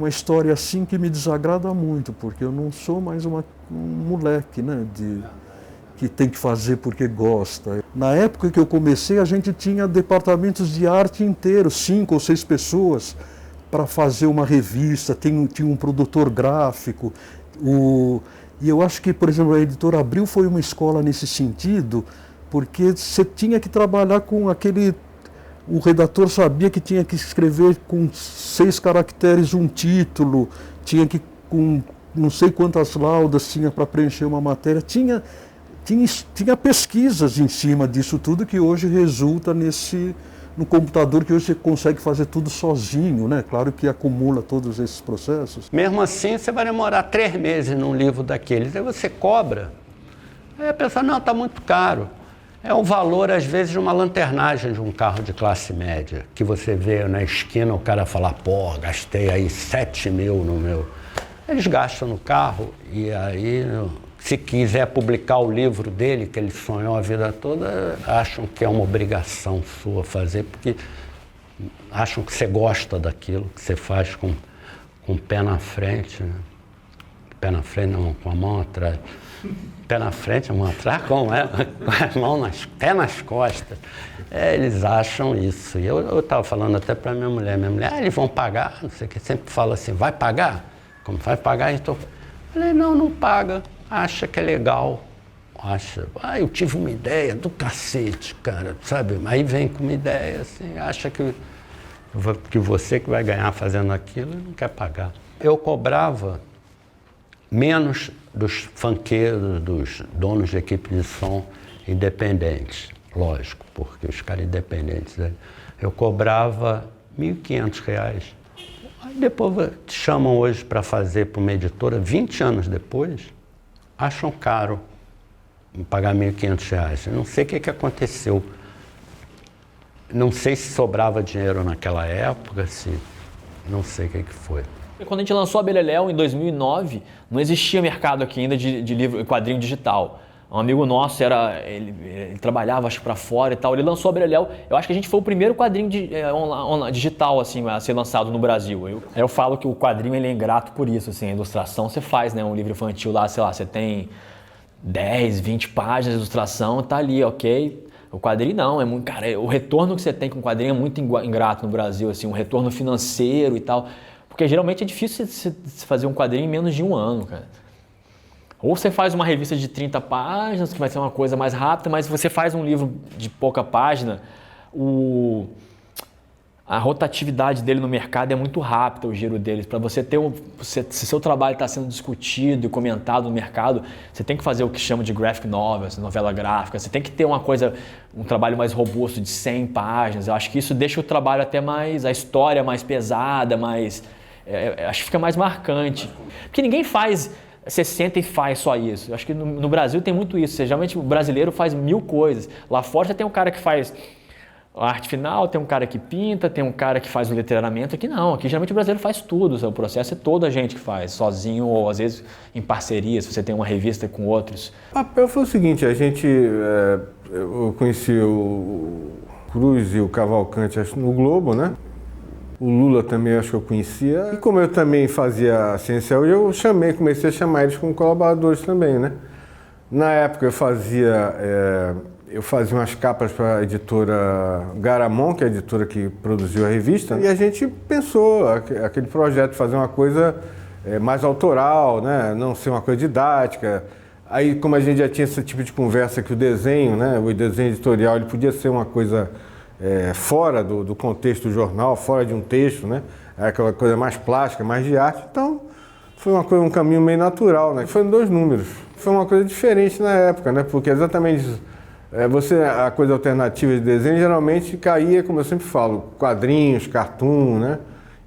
história assim que me desagrada muito, porque eu não sou mais um moleque, né, que tem que fazer porque gosta. Na época que eu comecei, a gente tinha departamentos de arte inteiros, 5 ou 6 pessoas, para fazer uma revista, tinha um produtor gráfico. E eu acho que, por exemplo, a Editora Abril foi uma escola nesse sentido, porque você tinha que trabalhar com aquele... O redator sabia que tinha que escrever com 6 caracteres um título, tinha que, com não sei quantas laudas tinha para preencher uma matéria, tinha no computador que hoje você consegue fazer tudo sozinho, né? Claro que acumula todos esses processos. Mesmo assim, você vai demorar 3 meses num livro daqueles, aí você cobra. Aí a pessoa, não, está muito caro. É o valor, às vezes, de uma lanternagem de um carro de classe média, que você vê na esquina o cara falar, pô, gastei aí 7 mil no meu. Eles gastam no carro e aí, se quiser publicar o livro dele, que ele sonhou a vida toda, acham que é uma obrigação sua fazer, porque acham que você gosta daquilo que você faz com o pé na frente, né? Pé na frente, não, com a mão atrás. Pé na frente, a mão atrás, como é? Com as mãos pé nas costas. Eles acham isso. E eu estava falando até para minha mulher, eles vão pagar, não sei o que, sempre fala assim, vai pagar? Como vai pagar? Então, falei, não paga, acha que é legal. Acha, eu tive uma ideia do cacete, cara, sabe? Aí vem com uma ideia, assim, acha que você que vai ganhar fazendo aquilo e não quer pagar. Eu cobrava menos dos funkeiros, dos donos de equipe de som independentes, lógico, porque os caras independentes, né? Eu cobrava R$1.500. Aí depois te chamam hoje para fazer para uma editora, 20 anos depois, acham caro pagar R$1.500. Eu não sei o que aconteceu. Não sei se sobrava dinheiro naquela época, não sei o que foi. Quando a gente lançou a Beleléu em 2009, não existia mercado aqui ainda de livro, quadrinho digital. Um amigo nosso, ele trabalhava, acho que para fora e tal, ele lançou a Beleléu. Eu acho que a gente foi o primeiro quadrinho digital assim, a ser lançado no Brasil. Eu falo que o quadrinho ele é ingrato por isso. Assim, a ilustração você faz, né, um livro infantil lá, sei lá, você tem 10, 20 páginas de ilustração, tá ali, ok. O quadrinho não, é muito, cara, o retorno que você tem com o quadrinho é muito ingrato no Brasil, assim, um retorno financeiro e tal. Porque geralmente é difícil você fazer um quadrinho em menos de 1 ano, cara. Ou você faz uma revista de 30 páginas, que vai ser uma coisa mais rápida, mas se você faz um livro de pouca página, a rotatividade dele no mercado é muito rápida, o giro deles. Para você ter se seu trabalho está sendo discutido e comentado no mercado, você tem que fazer o que chama de graphic novel, novela gráfica. Você tem que ter um trabalho mais robusto de 100 páginas. Eu acho que isso deixa o trabalho até mais, a história mais pesada, acho que fica mais marcante. Porque ninguém faz 60 e faz só isso. Eu acho que no Brasil tem muito isso. Geralmente o brasileiro faz 1000 coisas. Lá fora você tem um cara que faz a arte final, tem um cara que pinta, tem um cara que faz o letreiramento. Aqui não, aqui geralmente o brasileiro faz tudo. O processo é toda a gente que faz, sozinho ou às vezes em parceria, se você tem uma revista com outros. O papel foi o seguinte, eu conheci o Cruz e o Cavalcante no Globo, né? O Lula também acho que eu conhecia. E como eu também fazia ciência, eu comecei a chamar eles como colaboradores também, né? Na época eu fazia umas capas para a editora Garamond, que é a editora que produziu a revista, e a gente pensou aquele projeto de fazer uma coisa mais autoral, né? Não ser uma coisa didática. Aí, como a gente já tinha esse tipo de conversa que o desenho, né? O desenho editorial, ele podia ser uma coisa fora do contexto do jornal, fora de um texto, né? Aquela coisa mais plástica, mais de arte. Então, foi um caminho meio natural, né? Foram 2 números. Foi uma coisa diferente na época, né? Porque exatamente isso. A coisa alternativa de desenho geralmente caía, como eu sempre falo, quadrinhos, cartoon, né?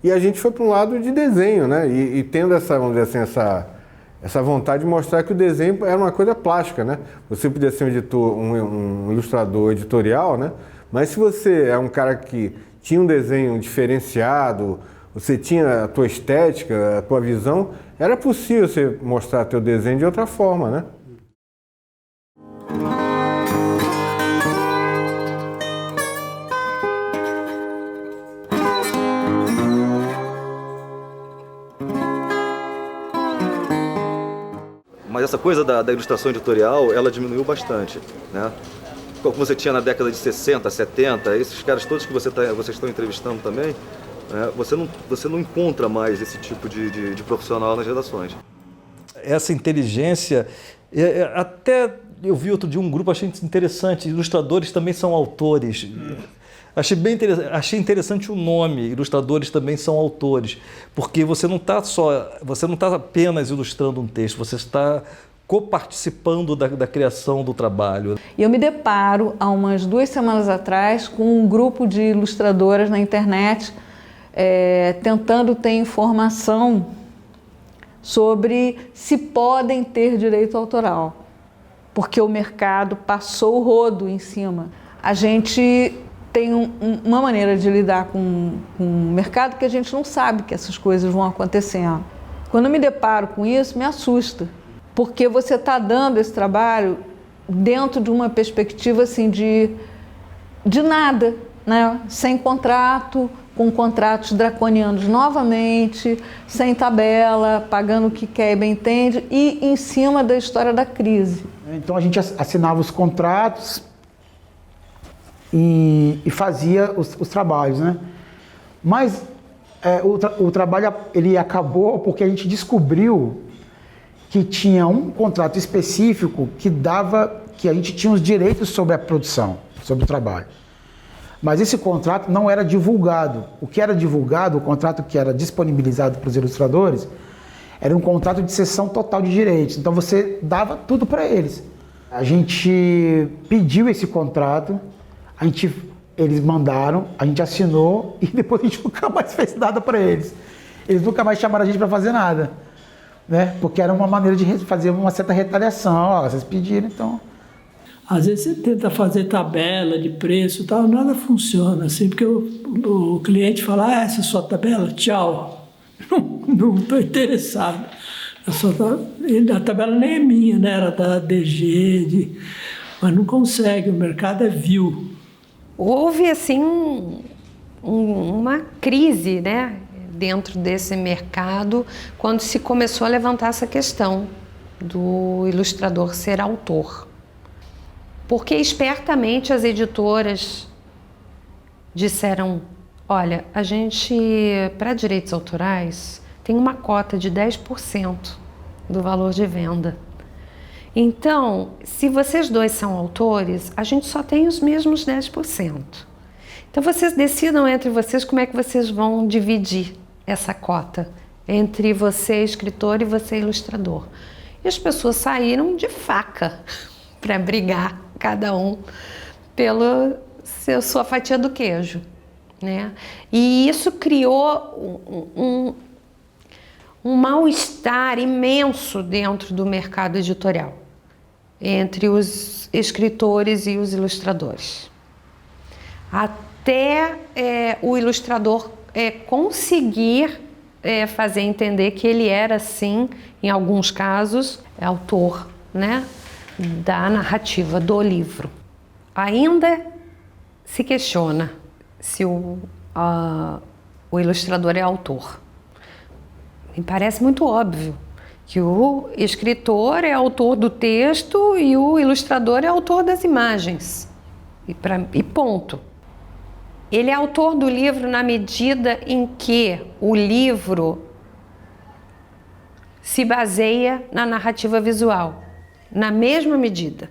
E a gente foi para um lado de desenho, né? E tendo vamos dizer assim, essa vontade de mostrar que o desenho era uma coisa plástica, né? Você podia ser um ilustrador editorial, né? Mas se você é um cara que tinha um desenho diferenciado, você tinha a tua estética, a tua visão, era possível você mostrar teu desenho de outra forma, né? Mas essa coisa da ilustração editorial, ela diminuiu bastante, né? Como você tinha na década de 60, 70, esses caras todos que vocês estão entrevistando também, né? Você não encontra mais esse tipo de profissional nas redações. Essa inteligência, até eu vi outro dia um grupo, achei interessante, ilustradores também são autores. Achei interessante o nome, ilustradores também são autores, porque você não está apenas ilustrando um texto, você está coparticipando da criação do trabalho. E eu me deparo, há umas 2 semanas atrás, com um grupo de ilustradoras na internet tentando ter informação sobre se podem ter direito autoral, porque o mercado passou o rodo em cima. A gente tem uma maneira de lidar com o mercado que a gente não sabe que essas coisas vão acontecendo. Quando eu me deparo com isso, me assusta, porque você está dando esse trabalho dentro de uma perspectiva assim, de nada, né? Sem contrato, com contratos draconianos novamente, sem tabela, pagando o que quer e bem entende, e em cima da história da crise. Então a gente assinava os contratos e fazia os trabalhos, né? Mas o trabalho ele acabou porque a gente descobriu que tinha um contrato específico que a gente tinha os direitos sobre a produção, sobre o trabalho. Mas esse contrato não era divulgado. O que era divulgado, o contrato que era disponibilizado para os ilustradores, era um contrato de cessão total de direitos. Então você dava tudo para eles. A gente pediu esse contrato, eles mandaram, a gente assinou e depois a gente nunca mais fez nada para eles. Eles nunca mais chamaram a gente para fazer nada, né? Porque era uma maneira de fazer uma certa retaliação. Ó, vocês pediram, então... Às vezes você tenta fazer tabela de preço e tal, nada funciona, assim, porque o cliente fala, essa é a sua tabela? Tchau. Não estou interessado. A tabela nem é minha, né? Era da DG, mas não consegue, o mercado é vil. Houve, assim, uma crise, né, dentro desse mercado, quando se começou a levantar essa questão do ilustrador ser autor. Porque espertamente as editoras disseram, olha, a gente, para direitos autorais, tem uma cota de 10% do valor de venda. Então, se vocês dois são autores, a gente só tem os mesmos 10%. Então, vocês decidam entre vocês como é que vocês vão dividir essa cota entre você, escritor, e você, ilustrador. E as pessoas saíram de faca para brigar, cada um pela sua fatia do queijo, né? E isso criou um mal-estar imenso dentro do mercado editorial, entre os escritores e os ilustradores. Até o ilustrador conseguir fazer entender que ele era, sim, em alguns casos, autor, né, da narrativa do livro. Ainda se questiona se o ilustrador é autor. Me parece muito óbvio que o escritor é autor do texto e o ilustrador é autor das imagens. E ponto. Ele é autor do livro na medida em que o livro se baseia na narrativa visual, na mesma medida.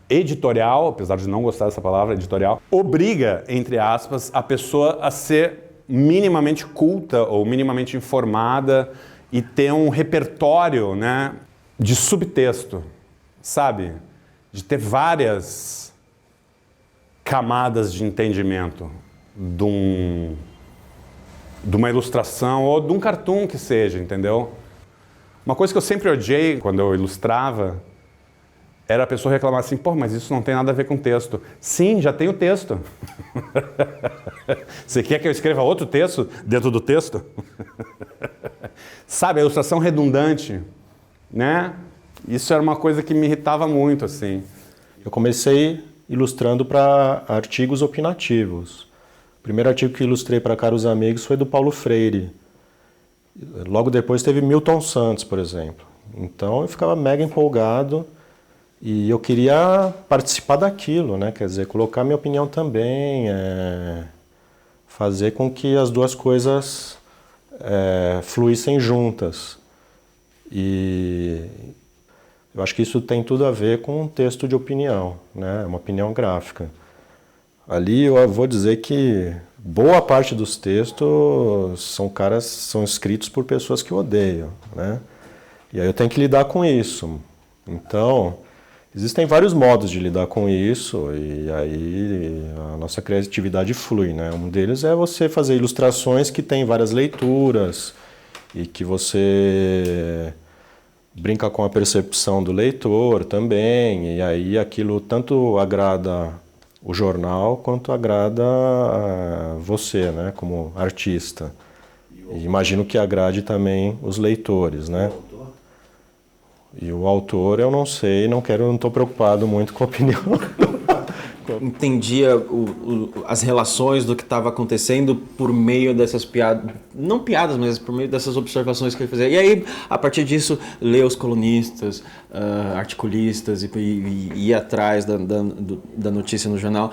Editorial, apesar de não gostar dessa palavra, editorial, obriga, entre aspas, a pessoa a ser minimamente culta ou minimamente informada e ter um repertório, né, de subtexto, sabe? De ter várias camadas de entendimento de uma ilustração ou de um cartoon que seja, entendeu? Uma coisa que eu sempre odiei quando eu ilustrava era a pessoa reclamar assim, pô, mas isso não tem nada a ver com texto. Sim, já tem o texto. Você quer que eu escreva outro texto dentro do texto? Sabe, a ilustração redundante, né? Isso era uma coisa que me irritava muito, assim. Eu comecei ilustrando para artigos opinativos. O primeiro artigo que ilustrei para Caros Amigos foi do Paulo Freire. Logo depois teve Milton Santos, por exemplo. Então eu ficava mega empolgado e eu queria participar daquilo, né? Quer dizer, colocar minha opinião também, fazer com que as duas coisas fluíssem juntas. E eu acho que isso tem tudo a ver com um texto de opinião, né? Uma opinião gráfica. Ali eu vou dizer que boa parte dos textos são escritos por pessoas que eu odeio, né? E aí eu tenho que lidar com isso. Então, existem vários modos de lidar com isso e aí a nossa criatividade flui, né? Um deles é você fazer ilustrações que têm várias leituras e que você brinca com a percepção do leitor também, e aí aquilo tanto agrada o jornal quanto agrada você, né, como artista. E imagino que agrade também os leitores, né? E o autor eu não sei, não estou preocupado muito com a opinião. Entendia as relações do que estava acontecendo por meio dessas piadas, não piadas, mas por meio dessas observações que ele fazia. E aí, a partir disso, ler os colunistas, articulistas e ir atrás da notícia no jornal.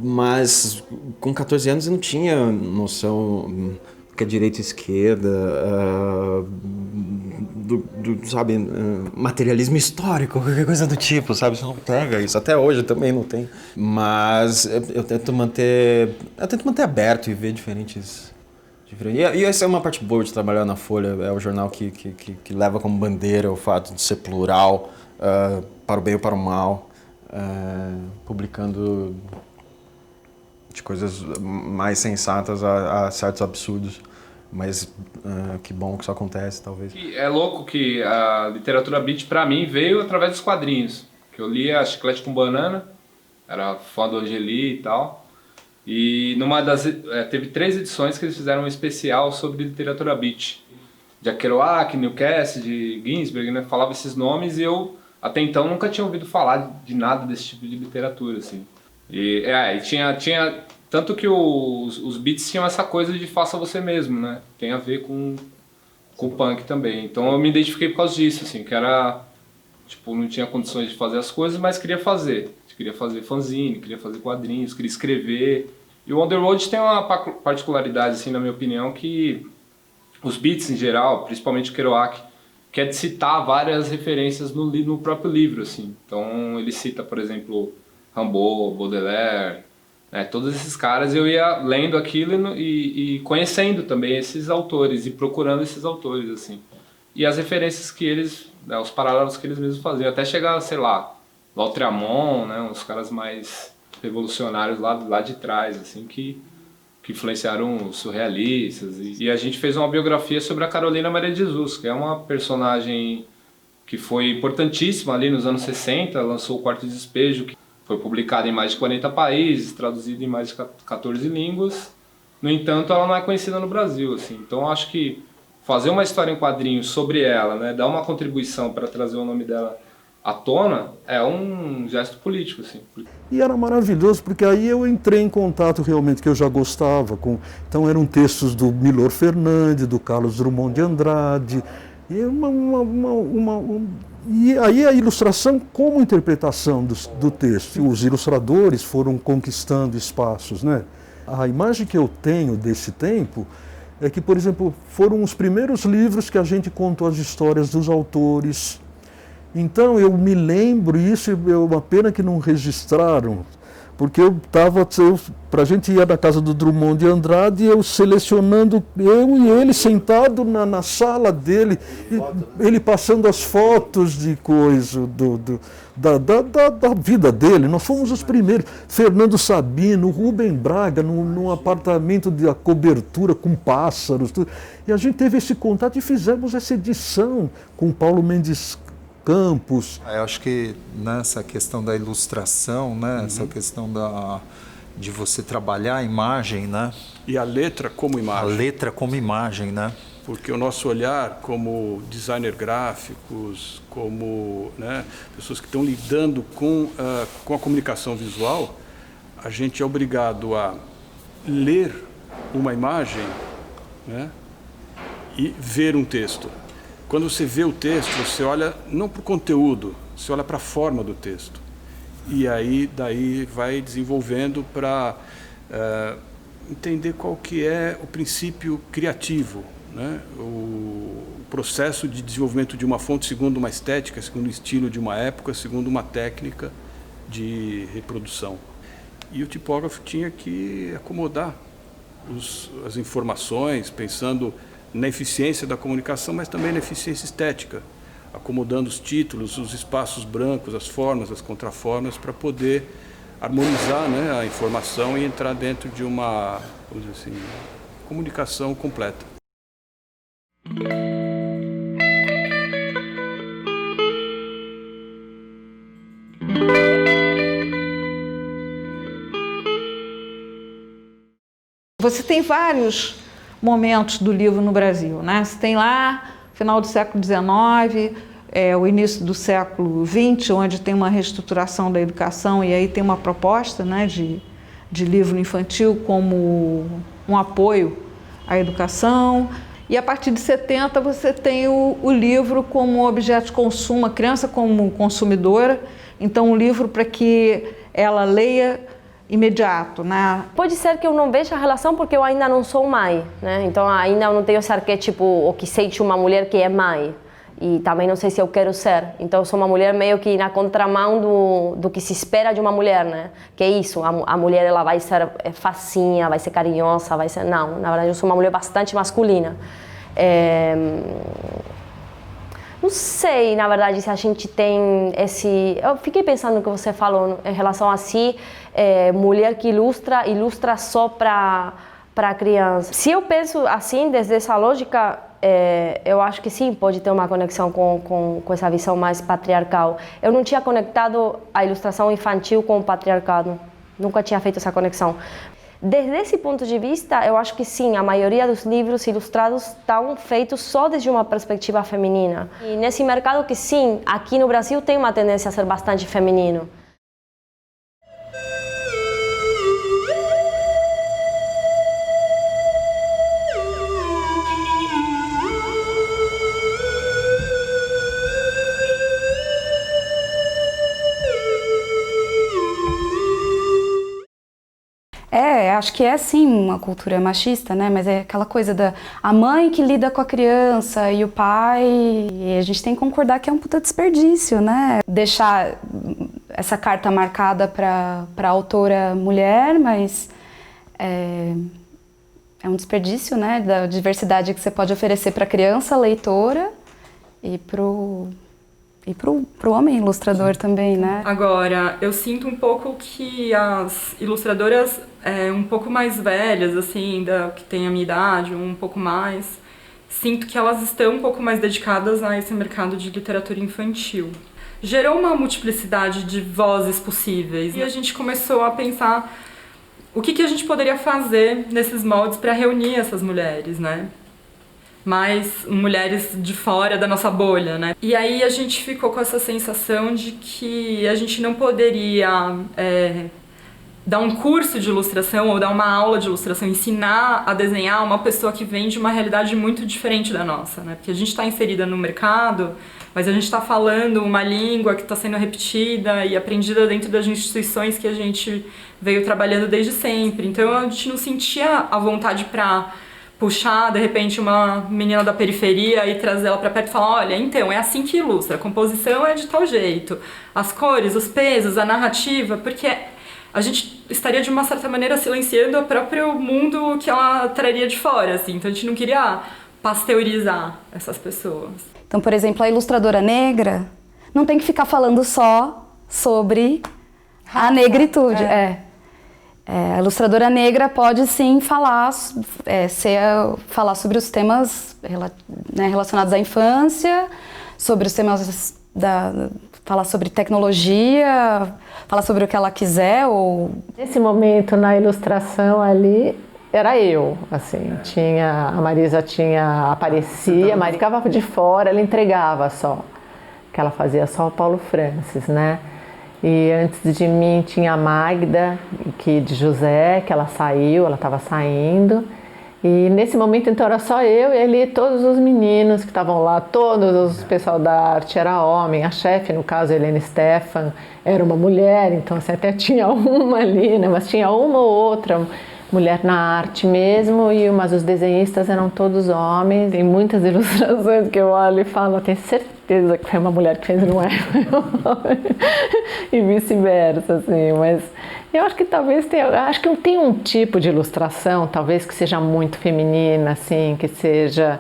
Mas com 14 anos eu não tinha noção que é direita e esquerda, sabe, materialismo histórico, qualquer coisa do tipo, sabe? Você não pega isso. Até hoje também não tem. Mas eu tento manter aberto e ver diferentes. E essa é uma parte boa de trabalhar na Folha. É o jornal que leva como bandeira o fato de ser plural, para o bem ou para o mal, publicando de coisas mais sensatas a certos absurdos. Mas que bom que isso acontece, talvez. É louco que a literatura beat, pra mim, veio através dos quadrinhos. Que eu lia Chiclete com Banana, era fã do Angeli e tal. E teve 3 edições que eles fizeram um especial sobre literatura beat. De Kerouac, Newcastle, de Ginsberg, né? Falava esses nomes e eu, até então, nunca tinha ouvido falar de nada desse tipo de literatura, assim. E tinha tanto que os beats tinham essa coisa de faça você mesmo, né? Tem a ver com o punk também. Então eu me identifiquei por causa disso, assim, que era, tipo, não tinha condições de fazer as coisas, mas queria fazer. Queria fazer fanzine, queria fazer quadrinhos, queria escrever. E o On The Road tem uma particularidade, assim, na minha opinião, que os beats em geral, principalmente o Kerouac, quer citar várias referências no próprio livro, assim. Então ele cita, por exemplo, Rimbaud, Baudelaire, todos esses caras. Eu ia lendo aquilo e conhecendo também esses autores e procurando esses autores, assim. E as referências que eles, os paralelos que eles mesmos faziam, até chegar, sei lá, Lautréamont, né, uns caras mais revolucionários lá de trás, assim, que influenciaram os surrealistas. E a gente fez uma biografia sobre a Carolina Maria de Jesus, que é uma personagem que foi importantíssima ali nos anos 60, lançou o Quarto Despejo, que foi publicado em mais de 40 países, traduzido em mais de 14 línguas. No entanto, ela não é conhecida no Brasil, assim. Então, acho que fazer uma história em quadrinhos sobre ela, né, dar uma contribuição para trazer o nome dela à tona, é um gesto político, assim. E era maravilhoso, porque aí eu entrei em contato realmente, que eu já gostava. Então, eram textos do Milor Fernandes, do Carlos Drummond de Andrade, e E aí a ilustração como interpretação do texto. Os ilustradores foram conquistando espaços, né? A imagem que eu tenho desse tempo é que, por exemplo, foram os primeiros livros que a gente contou as histórias dos autores. Então eu me lembro, isso é uma pena que não registraram, porque para a gente ir na casa do Drummond de Andrade, eu selecionando, eu e ele sentado na sala dele, ele passando as fotos de coisa da vida dele. Nós fomos os primeiros. Fernando Sabino, Rubem Braga, num apartamento de cobertura com pássaros. Tudo. E a gente teve esse contato e fizemos essa edição com Paulo Mendes Campos. Eu acho que nessa questão da ilustração, né, essa questão de você trabalhar a imagem, né? E a letra como imagem. A letra como imagem, né? Porque o nosso olhar como designer gráficos, como, né, pessoas que estão lidando com a comunicação visual, a gente é obrigado a ler uma imagem, né, e ver um texto. Quando você vê o texto, você olha não para o conteúdo, você olha para a forma do texto. E aí, daí vai desenvolvendo para entender qual que é o princípio criativo, né? O processo de desenvolvimento de uma fonte segundo uma estética, segundo o estilo de uma época, segundo uma técnica de reprodução. E o tipógrafo tinha que acomodar as informações, pensando na eficiência da comunicação, mas também na eficiência estética, acomodando os títulos, os espaços brancos, as formas, as contraformas, para poder harmonizar, né, a informação e entrar dentro de uma, vamos dizer assim, comunicação completa. Você tem vários momentos do livro no Brasil, né? Você tem lá, final do século XIX, o início do século XX, onde tem uma reestruturação da educação e aí tem uma proposta, né, de livro infantil como um apoio à educação. E a partir de 70 você tem o livro como objeto de consumo, a criança como consumidora. Então, um livro para que ela leia imediato, né? Pode ser que eu não veja a relação porque eu ainda não sou mãe, né? Então ainda não tenho esse arquétipo o que sente uma mulher que é mãe. E também não sei se eu quero ser. Então eu sou uma mulher meio que na contramão do que se espera de uma mulher, né? Que é isso, a mulher ela vai ser facinha, vai ser carinhosa, vai ser... Não, na verdade eu sou uma mulher bastante masculina. Não sei, na verdade, se a gente tem esse... Eu fiquei pensando no que você falou em relação a si, mulher que ilustra só para criança. Se eu penso assim, desde essa lógica, eu acho que sim, pode ter uma conexão com essa visão mais patriarcal. Eu não tinha conectado a ilustração infantil com o patriarcado, nunca tinha feito essa conexão. Desde esse ponto de vista, eu acho que sim, a maioria dos livros ilustrados estão feitos só desde uma perspectiva feminina. E nesse mercado que sim, aqui no Brasil tem uma tendência a ser bastante feminino. Acho que é sim uma cultura machista, né? Mas é aquela coisa da a mãe que lida com a criança e o pai, e a gente tem que concordar que é um puta desperdício, né? Deixar essa carta marcada para a autora mulher, mas é um desperdício, né? Da diversidade que você pode oferecer para a criança leitora e pro homem ilustrador também, né? Agora, eu sinto um pouco que as ilustradoras um pouco mais velhas, assim, que têm a minha idade, um pouco mais, sinto que elas estão um pouco mais dedicadas a esse mercado de literatura infantil. Gerou uma multiplicidade de vozes possíveis e a gente começou a pensar o que a gente poderia fazer nesses moldes para reunir essas mulheres, né? Mais mulheres de fora da nossa bolha, né? E aí a gente ficou com essa sensação de que a gente não poderia dar um curso de ilustração ou dar uma aula de ilustração, ensinar a desenhar uma pessoa que vem de uma realidade muito diferente da nossa, né? Porque a gente está inserida no mercado, mas a gente está falando uma língua que está sendo repetida e aprendida dentro das instituições que a gente veio trabalhando desde sempre. Então a gente não sentia a vontade para puxar, de repente, uma menina da periferia e trazer ela para perto e falar, olha, então, é assim que ilustra, a composição é de tal jeito, as cores, os pesos, a narrativa, porque a gente estaria, de uma certa maneira, silenciando o próprio mundo que ela traria de fora, assim. Então a gente não queria pasteurizar essas pessoas. Então, por exemplo, a ilustradora negra não tem que ficar falando só sobre a negritude. A ilustradora negra pode sim falar sobre os temas relacionados à infância, sobre os temas falar sobre tecnologia, falar sobre o que ela quiser. Nesse momento na ilustração ali era eu, assim, a Marisa aparecia, a Marisa ficava de fora, ela entregava só, que ela fazia só o Paulo Francis, né? E antes de mim tinha a Magda, de José, que ela estava saindo. E nesse momento, então, era só eu e ali todos os meninos que estavam lá, todos os pessoal da arte, era homem. A chefe, no caso, Helena Stefan, era uma mulher, então assim, até tinha uma ali, né? Mas tinha uma ou outra mulher na arte mesmo, mas os desenhistas eram todos homens. Tem muitas ilustrações que eu olho e falo, tenho certeza que foi uma mulher que fez, não é? E vice-versa, assim, mas eu acho que talvez acho que tem um tipo de ilustração, talvez que seja muito feminina, assim, que seja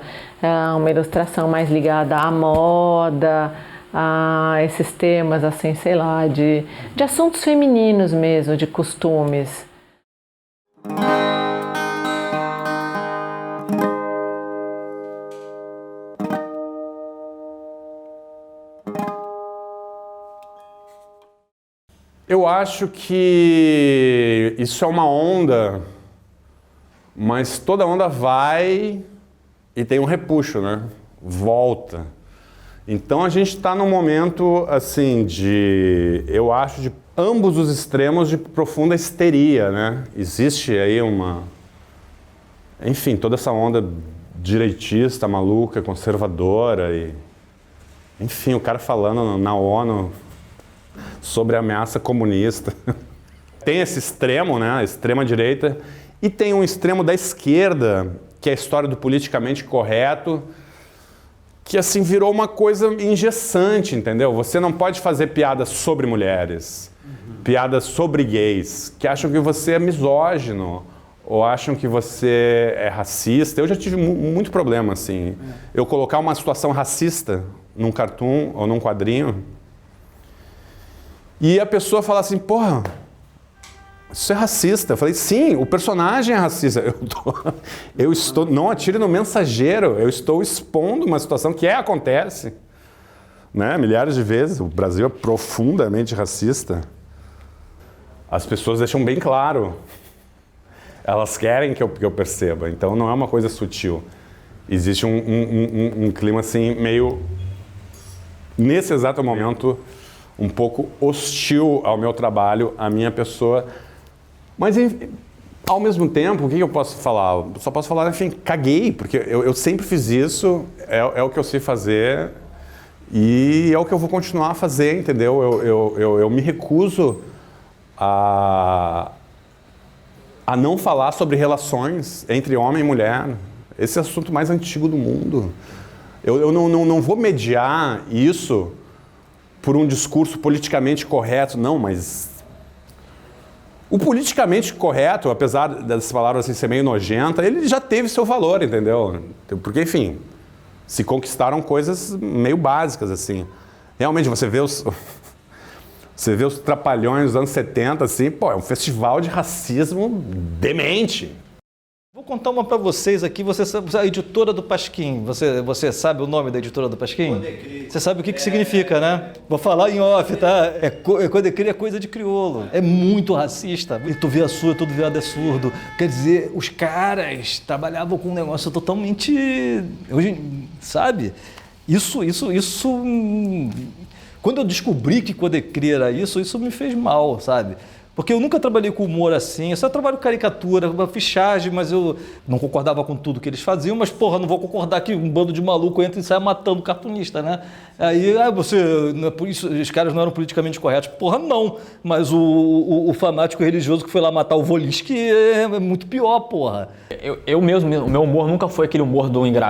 uma ilustração mais ligada à moda, a esses temas, assim, sei lá, de assuntos femininos mesmo, de costumes. Eu acho que isso é uma onda, mas toda onda vai e tem um repuxo, né? Volta. Então a gente está num momento, assim, eu acho, de ambos os extremos de profunda histeria, né? Existe aí enfim, toda essa onda direitista, maluca, conservadora e... Enfim, o cara falando na ONU sobre a ameaça comunista. Tem esse extremo, né, a extrema-direita, e tem um extremo da esquerda, que é a história do politicamente correto, que assim virou uma coisa engessante, entendeu? Você não pode fazer piadas sobre mulheres, piadas sobre gays, que acham que você é misógino, ou acham que você é racista. Eu já tive muito problema, assim. Eu colocar uma situação racista num cartoon ou num quadrinho, e a pessoa fala assim, porra, isso é racista. Eu falei, sim, o personagem é racista. Eu estou, não atire no mensageiro, eu estou expondo uma situação que acontece, né? Milhares de vezes. O Brasil é profundamente racista. As pessoas deixam bem claro. Elas querem que eu perceba, então não é uma coisa sutil. Existe um clima assim, meio, nesse exato momento, um pouco hostil ao meu trabalho, à minha pessoa. Mas, ao mesmo tempo, o que eu posso falar? Eu só posso falar, enfim, caguei, porque eu sempre fiz isso, é o que eu sei fazer e é o que eu vou continuar a fazer, entendeu? Eu me recuso a não falar sobre relações entre homem e mulher. Esse é o assunto mais antigo do mundo. Eu não vou mediar isso por um discurso politicamente correto, não, mas o politicamente correto, apesar dessas palavras assim, ser meio nojenta, ele já teve seu valor, entendeu? Porque, enfim, se conquistaram coisas meio básicas, assim. Realmente, você vê os Trapalhões dos anos 70, assim, pô, é um festival de racismo demente. Vou contar uma para vocês aqui. Você sabe a editora do Pasquim? Você sabe o nome da editora do Pasquim? Você sabe o que significa, né? Vou falar em off, tá? Codecri é coisa de crioulo. É muito racista. E tu vê a sua, todo viado é surdo. Quer dizer, os caras trabalhavam com um negócio totalmente... Hoje, sabe? Isso... Quando eu descobri que Codecri era isso me fez mal, sabe? Porque eu nunca trabalhei com humor assim, eu só trabalho com caricatura, uma fichagem, mas eu não concordava com tudo que eles faziam, mas porra, não vou concordar que um bando de maluco entra e sai matando o cartunista, né? Aí, por isso, os caras não eram politicamente corretos. Porra, não, mas o fanático religioso que foi lá matar o Volinsky é muito pior, porra. Eu mesmo, o meu humor nunca foi aquele humor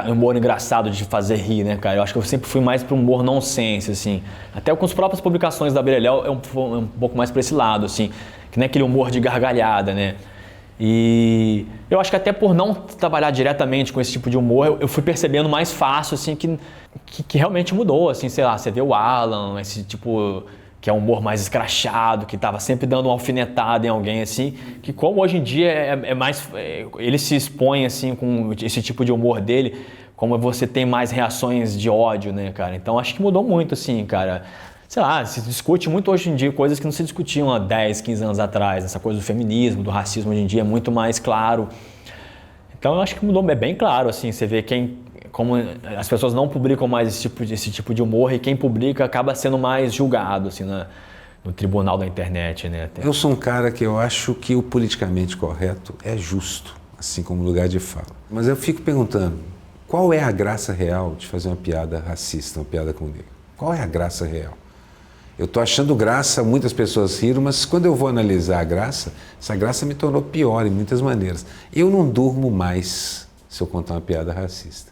humor engraçado de fazer rir, né, cara? Eu acho que eu sempre fui mais pro humor nonsense, assim. Até com as próprias publicações da Beleléu é um pouco mais pra esse lado, assim. Que não é aquele humor de gargalhada, né? E eu acho que até por não trabalhar diretamente com esse tipo de humor, eu fui percebendo mais fácil, assim, que realmente mudou, assim, sei lá, você vê o Alan, esse tipo, que é um humor mais escrachado, que tava sempre dando uma alfinetada em alguém, assim, que como hoje em dia é mais, ele se expõe, assim, com esse tipo de humor dele, como você tem mais reações de ódio, né, cara? Então acho que mudou muito, assim, cara. Sei lá, se discute muito hoje em dia coisas que não se discutiam há 10, 15 anos atrás. Essa coisa do feminismo, do racismo hoje em dia é muito mais claro. Então eu acho que mudou, é bem claro, assim, você vê como as pessoas não publicam mais esse tipo de humor e quem publica acaba sendo mais julgado, assim, no tribunal da internet, né? Eu sou um cara que eu acho que o politicamente correto é justo. assim como lugar de fala. Mas eu fico perguntando, qual é a graça real de fazer uma piada racista, uma piada com negro? Qual é a graça real? Eu estou achando graça, muitas pessoas riram, mas quando eu vou analisar a graça, essa graça me tornou pior em muitas maneiras. Eu não durmo mais se eu contar uma piada racista.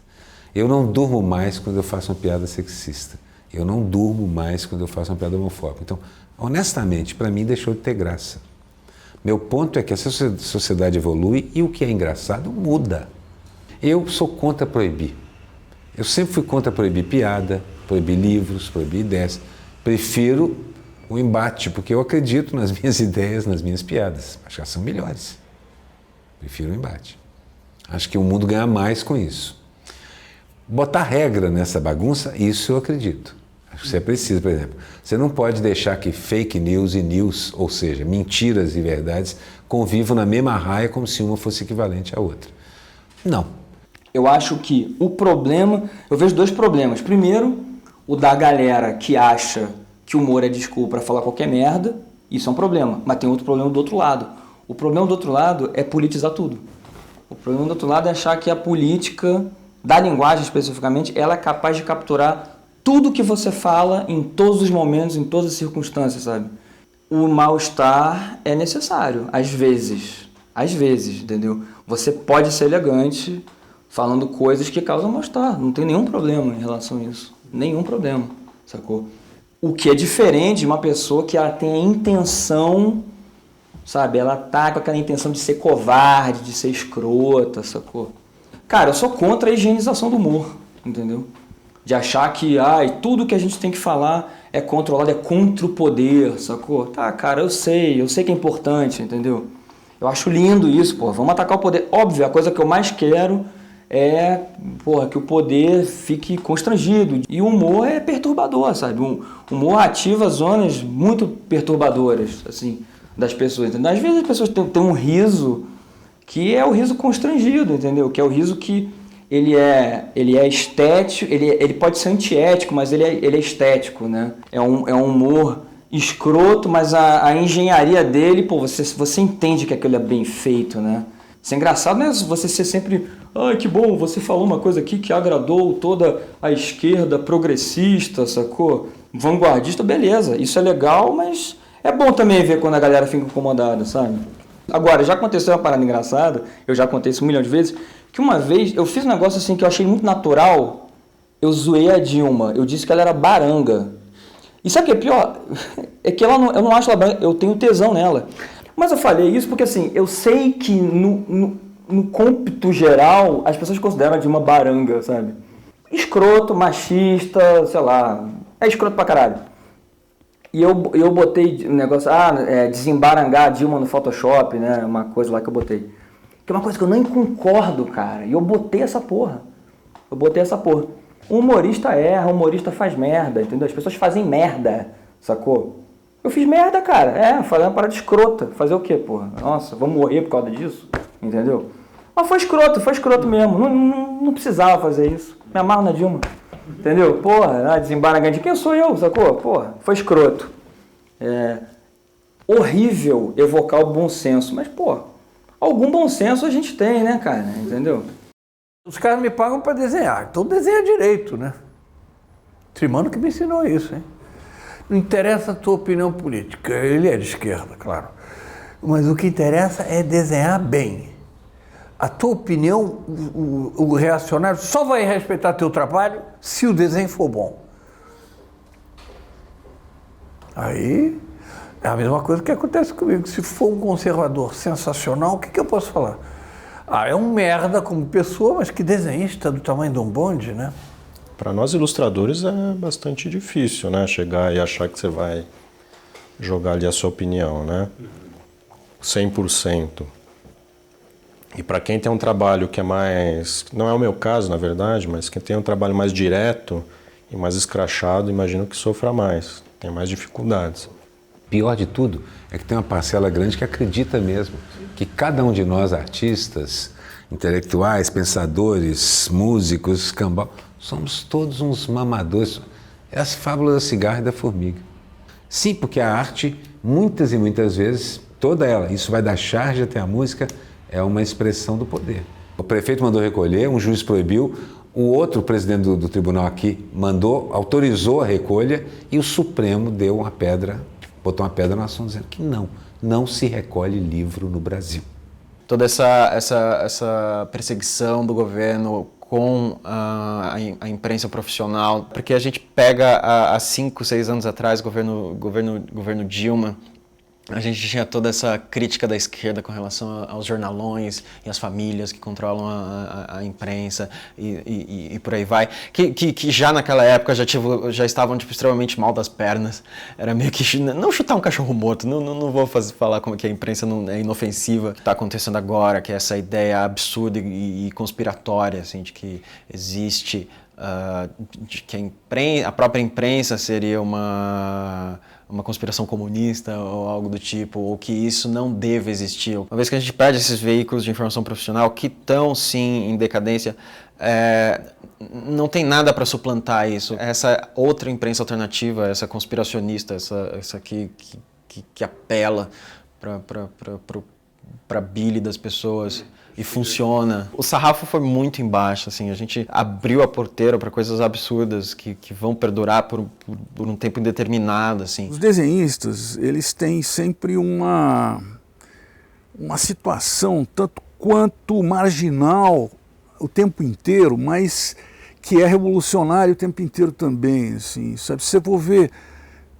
Eu não durmo mais quando eu faço uma piada sexista. Eu não durmo mais quando eu faço uma piada homofóbica. Então, honestamente, para mim deixou de ter graça. Meu ponto é que a sociedade evolui e o que é engraçado muda. Eu sou contra proibir. Eu sempre fui contra proibir piada, proibir livros, proibir ideias. Prefiro o embate, porque eu acredito nas minhas ideias, nas minhas piadas. Acho que elas são melhores. Prefiro o embate. Acho que o mundo ganha mais com isso. Botar regra nessa bagunça, isso eu acredito. Acho que você precisa, por exemplo. Você não pode deixar que fake news e news, ou seja, mentiras e verdades, convivam na mesma raia como se uma fosse equivalente à outra. Não. Eu acho que o problema... Eu vejo dois problemas. Primeiro, o da galera que acha que o humor é desculpa para falar qualquer merda. Isso é um problema. Mas tem outro problema do outro lado. O problema do outro lado é politizar tudo. O problema do outro lado é achar que a política, da linguagem especificamente, ela é capaz de capturar tudo que você fala em todos os momentos, em todas as circunstâncias, sabe? O mal-estar é necessário, às vezes, entendeu? Você pode ser elegante falando coisas que causam mal-estar, não tem nenhum problema em relação a isso, nenhum problema, sacou? O que é diferente de uma pessoa que ela tem a intenção, sabe? Ela tá com aquela intenção de ser covarde, de ser escrota, sacou? Cara, eu sou contra a higienização do humor, entendeu? De achar que tudo que a gente tem que falar é controlado, é contra o poder, sacou? Tá, cara, eu sei que é importante, entendeu? Eu acho lindo isso, pô, vamos atacar o poder. Óbvio, a coisa que eu mais quero é, que o poder fique constrangido. E o humor é perturbador, sabe? O humor ativa zonas muito perturbadoras, assim, das pessoas. Entendeu? Às vezes as pessoas têm um riso que é o riso constrangido, entendeu? Que é o riso que ele é estético, ele pode ser antiético, mas ele é estético, né? É um humor escroto, mas a engenharia dele, pô, você entende que aquilo é bem feito, né? Isso é engraçado, né? Você ser sempre... Ai, que bom, você falou uma coisa aqui que agradou toda a esquerda progressista, sacou? Vanguardista, beleza. Isso é legal, mas é bom também ver quando a galera fica incomodada, sabe? Agora, já aconteceu uma parada engraçada, eu já contei isso 1 milhão de vezes, que uma vez eu fiz um negócio assim que eu achei muito natural, eu zoei a Dilma, eu disse que ela era baranga. E sabe o que é pior? É que eu não acho ela baranga, eu tenho tesão nela. Mas eu falei isso porque assim, eu sei que no cômpito geral, as pessoas consideram a Dilma baranga, sabe? Escroto, machista, sei lá, é escroto pra caralho. E eu botei um negócio, desembarangar a Dilma no Photoshop, né? Uma coisa lá que eu botei. Que é uma coisa que eu nem concordo, cara. E eu botei essa porra. O humorista erra, o humorista faz merda, entendeu? As pessoas fazem merda, sacou? Eu fiz merda, cara. Fazer uma parada escrota. Fazer o quê, porra? Nossa, vou morrer por causa disso, entendeu? Mas foi escroto mesmo. Não precisava fazer isso. Me amarro na Dilma. Entendeu? Porra, desembarangante. Quem sou eu, sacou? Porra, foi escroto. É horrível evocar o bom senso. Mas, pô, algum bom senso a gente tem, né, cara? Entendeu? Os caras me pagam para desenhar. Então desenha direito, né? Trimano que me ensinou isso, hein? Não interessa a tua opinião política. Ele é de esquerda, claro. Mas o que interessa é desenhar bem. A tua opinião, o reacionário só vai respeitar teu trabalho se o desenho for bom. Aí é a mesma coisa que acontece comigo. Se for um conservador sensacional, o que eu posso falar? É um merda como pessoa, mas que desenhista do tamanho de um bonde, né? Para nós ilustradores é bastante difícil, né? Chegar e achar que você vai jogar ali a sua opinião, né? 100%. E para quem tem um trabalho que é mais... Não é o meu caso, na verdade, mas quem tem um trabalho mais direto e mais escrachado, imagino que sofra mais, tem mais dificuldades. Pior de tudo é que tem uma parcela grande que acredita mesmo que cada um de nós, artistas, intelectuais, pensadores, músicos, cambal, somos todos uns mamadores. É as fábulas da cigarra e da formiga. Sim, porque a arte, muitas e muitas vezes, toda ela, isso vai da charge até a música, é uma expressão do poder. O prefeito mandou recolher, um juiz proibiu, o outro presidente do tribunal aqui autorizou a recolha e o Supremo deu uma pedra, botou uma pedra no assunto dizendo que não se recolhe livro no Brasil. Toda essa perseguição do governo com a imprensa profissional, porque a gente pega há 5, 6 anos atrás, governo Dilma, a gente tinha toda essa crítica da esquerda com relação aos jornalões e às famílias que controlam a imprensa e por aí vai, que já naquela época já estavam extremamente mal das pernas. Era meio que não chutar um cachorro morto, não vou falar como que a imprensa não é inofensiva, que está acontecendo agora, que é essa ideia absurda e conspiratória assim, de que existe, de que a própria imprensa seria uma conspiração comunista ou algo do tipo, ou que isso não deve existir. Uma vez que a gente perde esses veículos de informação profissional que estão, sim, em decadência, não tem nada para suplantar isso. Essa outra imprensa alternativa, essa conspiracionista, essa que apela para a bile das pessoas e funciona. O sarrafo foi muito embaixo, assim, a gente abriu a porteira para coisas absurdas que vão perdurar por um tempo indeterminado, assim. Os desenhistas, eles têm sempre uma situação tanto quanto marginal o tempo inteiro, mas que é revolucionário o tempo inteiro também, assim, sabe? Se você for ver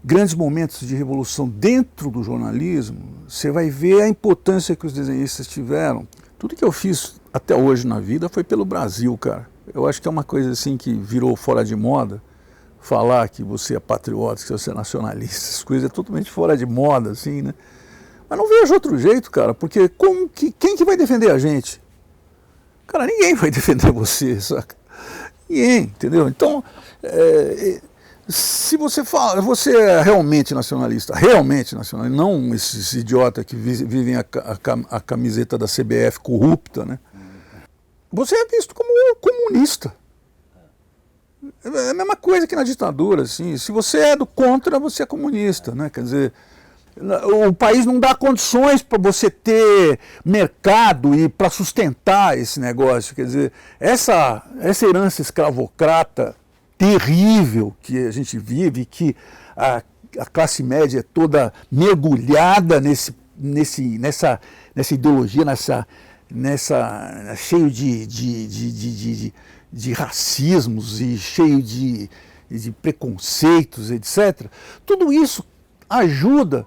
grandes momentos de revolução dentro do jornalismo, você vai ver a importância que os desenhistas tiveram. Tudo que eu fiz até hoje na vida foi pelo Brasil, cara. Eu acho que é uma coisa assim que virou fora de moda, falar que você é patriota, que você é nacionalista, essas coisas é totalmente fora de moda, assim, né? Mas não vejo outro jeito, cara, porque quem que vai defender a gente? Cara, ninguém vai defender você, saca? Ninguém, entendeu? Então, se você fala, você é realmente nacionalista, não esses idiotas que vivem a camiseta da CBF corrupta, né? Você é visto como comunista. É a mesma coisa que na ditadura, assim. Se você é do contra, você é comunista, né? Quer dizer, o país não dá condições para você ter mercado e para sustentar esse negócio. Quer dizer, essa herança escravocrata terrível que a gente vive, que a classe média é toda mergulhada nessa ideologia, cheio de racismos e cheio de preconceitos, etc. Tudo isso ajuda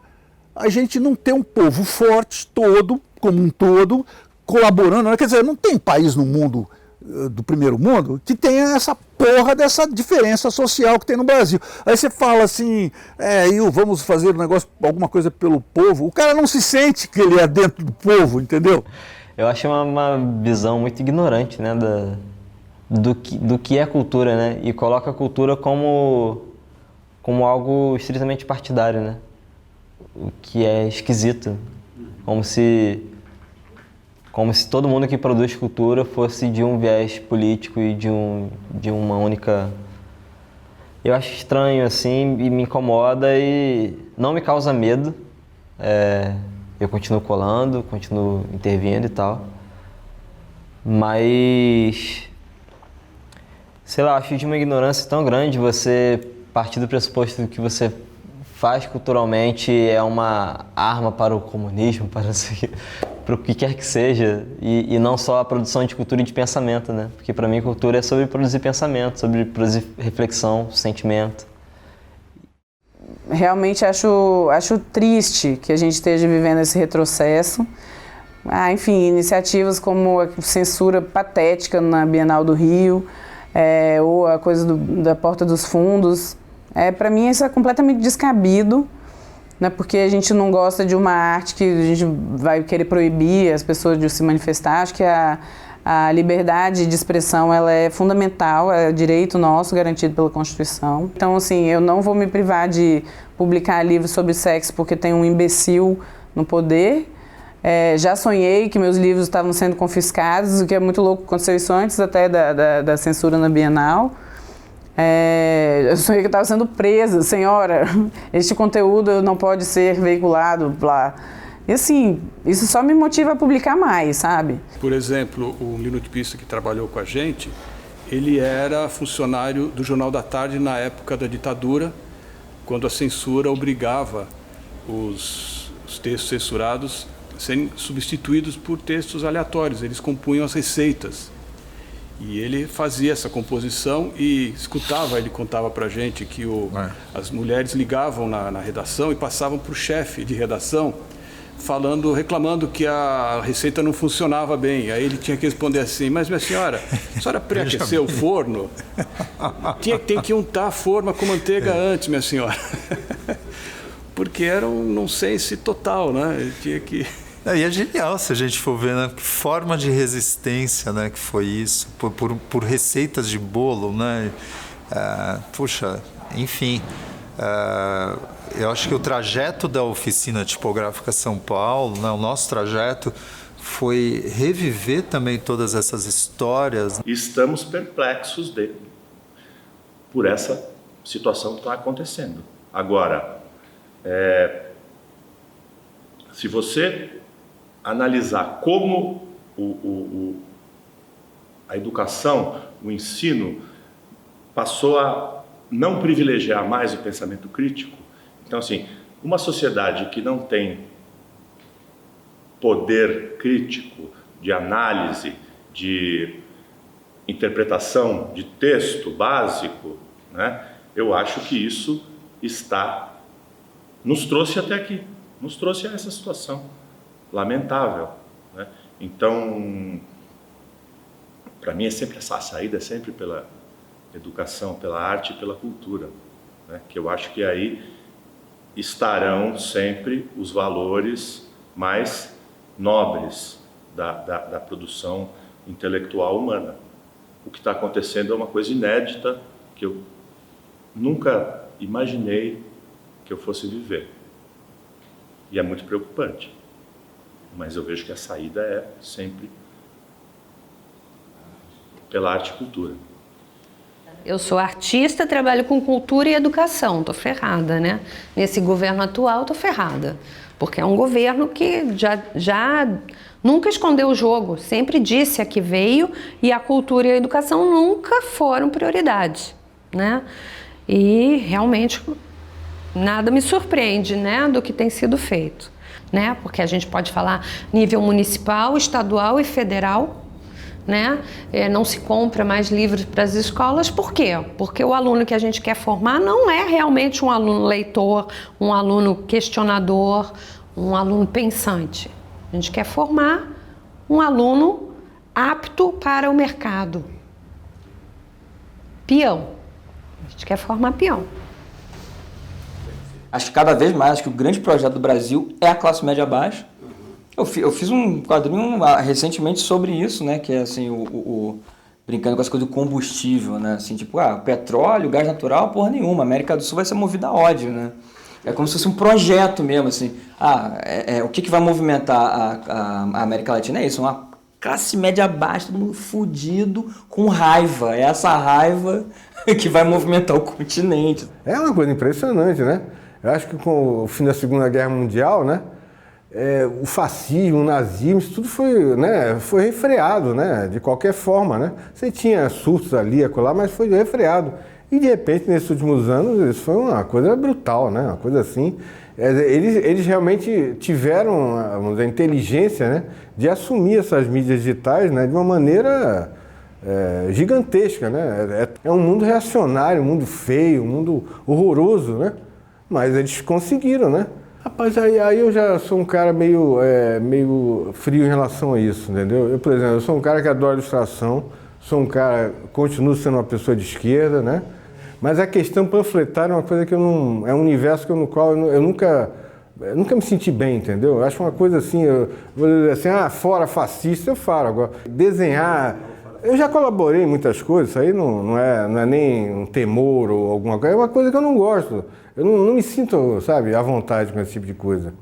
a gente não ter um povo forte como um todo, colaborando. Quer dizer, não tem país no mundo do primeiro mundo que tenha essa porra dessa diferença social que tem no Brasil. Aí você fala assim, vamos fazer alguma coisa pelo povo. O cara não se sente que ele é dentro do povo, entendeu? Eu acho uma visão muito ignorante, né, do que é cultura, né? E coloca a cultura como algo estritamente partidário, né? O que é esquisito. Como se todo mundo que produz cultura fosse de um viés político e de uma única... Eu acho estranho, assim, e me incomoda e não me causa medo. Eu continuo colando, continuo intervindo e tal. Mas... sei lá, acho de uma ignorância tão grande você partir do pressuposto que você faz culturalmente é uma arma para o comunismo, para o que quer que seja, e não só a produção de cultura e de pensamento, né? Porque para mim cultura é sobre produzir pensamento, sobre produzir reflexão, sentimento. Realmente acho triste que a gente esteja vivendo esse retrocesso. Enfim, iniciativas como a censura patética na Bienal do Rio, ou a coisa da Porta dos Fundos. Para mim isso é completamente descabido, né, porque a gente não gosta de uma arte que a gente vai querer proibir as pessoas de se manifestar. Acho que a liberdade de expressão ela é fundamental, é direito nosso garantido pela Constituição. Então, assim, eu não vou me privar de publicar livros sobre sexo porque tem um imbecil no poder. Já sonhei que meus livros estavam sendo confiscados, o que é muito louco, aconteceu isso antes até da censura na Bienal. Eu sonhei que eu estava sendo presa, senhora, este conteúdo não pode ser veiculado lá. E assim, isso só me motiva a publicar mais, sabe? Por exemplo, o linotipista que trabalhou com a gente, ele era funcionário do Jornal da Tarde na época da ditadura, quando a censura obrigava os textos censurados a serem substituídos por textos aleatórios. Eles compunham as receitas. E ele fazia essa composição e escutava, ele contava pra gente que as mulheres ligavam na redação e passavam para o chefe de redação reclamando que a receita não funcionava bem. Aí ele tinha que responder assim: mas minha senhora, a senhora pré-aqueceu o forno? Tem que untar a forma com manteiga antes, minha senhora. Porque era um nonsense total, né? Ele tinha que... E é genial se a gente for ver, né? Que forma de resistência, né, que foi isso, por receitas de bolo, né? Puxa, enfim, eu acho que o trajeto da Oficina Tipográfica São Paulo, né, o nosso trajeto, foi reviver também todas essas histórias. Estamos perplexos por essa situação que está acontecendo. Agora, se você analisar como a educação, o ensino, passou a não privilegiar mais o pensamento crítico. Então, assim, uma sociedade que não tem poder crítico de análise, de interpretação de texto básico, né, eu acho que isso nos trouxe até aqui, nos trouxe a essa situação lamentável, né? Então, para mim a saída é sempre pela educação, pela arte e pela cultura, né? Que eu acho que aí estarão sempre os valores mais nobres da produção intelectual humana. O que está acontecendo é uma coisa inédita que eu nunca imaginei que eu fosse viver. E é muito preocupante. Mas eu vejo que a saída é sempre pela arte e cultura. Eu sou artista, trabalho com cultura e educação, tô ferrada, né? Nesse governo atual, tô ferrada. Porque é um governo que já nunca escondeu o jogo, sempre disse a que veio, e a cultura e a educação nunca foram prioridade, né? E realmente nada me surpreende, né, do que tem sido feito. Né? Porque a gente pode falar nível municipal, estadual e federal, né? Não se compra mais livros para as escolas. Por quê? Porque o aluno que a gente quer formar não é realmente um aluno leitor, um aluno questionador, um aluno pensante. A gente quer formar um aluno apto para o mercado. Peão. A gente quer formar peão. Acho que cada vez mais, acho que o grande projeto do Brasil é a classe média baixa. Eu fiz um quadrinho recentemente sobre isso, né? Que é assim, brincando com essa coisa do combustível, né? Assim, tipo, petróleo, gás natural, porra nenhuma. A América do Sul vai ser movida a ódio, né? É como se fosse um projeto mesmo, assim. O que vai movimentar a América Latina é isso, uma classe média baixa, todo mundo fudido, com raiva. É essa raiva que vai movimentar o continente. É uma coisa impressionante, né? Eu acho que com o fim da Segunda Guerra Mundial, né, o fascismo, o nazismo, isso tudo foi refreado, né, de qualquer forma, né? Você tinha surtos ali, acolá, mas foi refreado. E de repente, nesses últimos anos, isso foi uma coisa brutal, né? Uma coisa assim. Eles realmente tiveram, vamos dizer, a inteligência, né, de assumir essas mídias digitais, né, de uma maneira gigantesca, né? É um mundo reacionário, um mundo feio, um mundo horroroso, né? Mas eles conseguiram, né? Rapaz, aí eu já sou um cara meio frio em relação a isso, entendeu? Eu, por exemplo, eu sou um cara que adora ilustração, sou um cara, continuo sendo uma pessoa de esquerda, né? Mas a questão panfletária é uma coisa que eu não... É um universo no qual eu nunca me senti bem, entendeu? Eu acho uma coisa assim, eu vou dizer assim, fora fascista, eu falo. Agora, desenhar... Eu já colaborei em muitas coisas, isso aí não é nem um temor ou alguma coisa, é uma coisa que eu não gosto. Eu não me sinto, sabe, à vontade com esse tipo de coisa.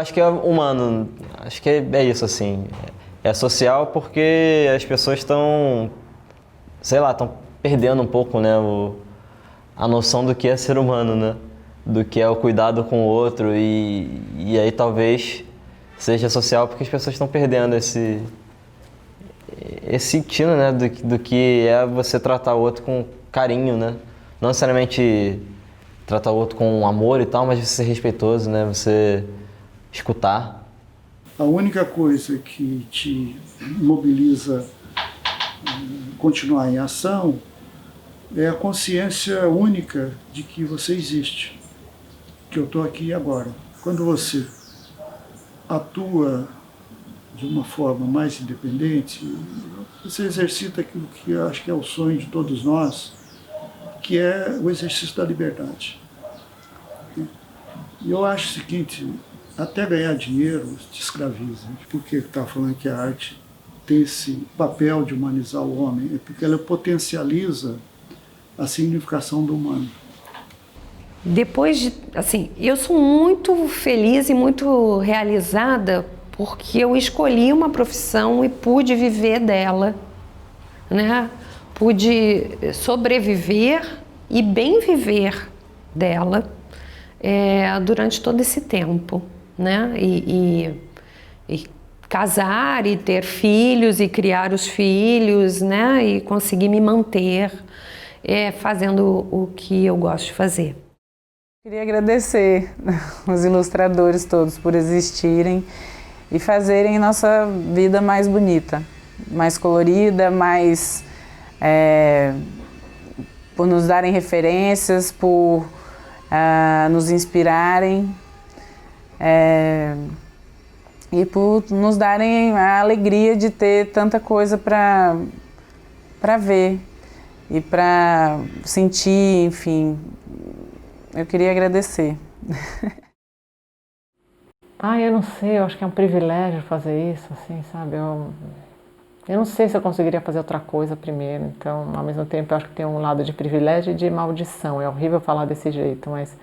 acho que é humano, acho que é isso, assim. É social porque as pessoas estão, sei lá, estão perdendo um pouco, né, a noção do que é ser humano, né? Do que é o cuidado com o outro e aí talvez seja social porque as pessoas estão perdendo esse sentido, né, do que é você tratar o outro com carinho, né? Não necessariamente tratar o outro com amor e tal, mas você ser respeitoso, né? Você escutar. A única coisa que te mobiliza a continuar em ação é a consciência única de que você existe, que eu estou aqui agora. Quando você atua de uma forma mais independente, você exercita aquilo que eu acho que é o sonho de todos nós, que é o exercício da liberdade. E eu acho o seguinte, até ganhar dinheiro te escraviza. Por que está falando que a arte tem esse papel de humanizar o homem? É porque ela potencializa a significação do humano. Depois de, assim, eu sou muito feliz e muito realizada porque eu escolhi uma profissão e pude viver dela, né? Pude sobreviver e bem viver dela durante todo esse tempo, né? E casar e ter filhos e criar os filhos, né? E conseguir me manter fazendo o que eu gosto de fazer. Queria agradecer os ilustradores todos por existirem e fazerem nossa vida mais bonita, mais colorida, mais por nos darem referências, por nos inspirarem e por nos darem a alegria de ter tanta coisa para ver e para sentir, enfim. Eu queria agradecer. Eu não sei, eu acho que é um privilégio fazer isso, assim, sabe? Eu não sei se eu conseguiria fazer outra coisa primeiro, então, ao mesmo tempo, eu acho que tem um lado de privilégio e de maldição. É horrível falar desse jeito, mas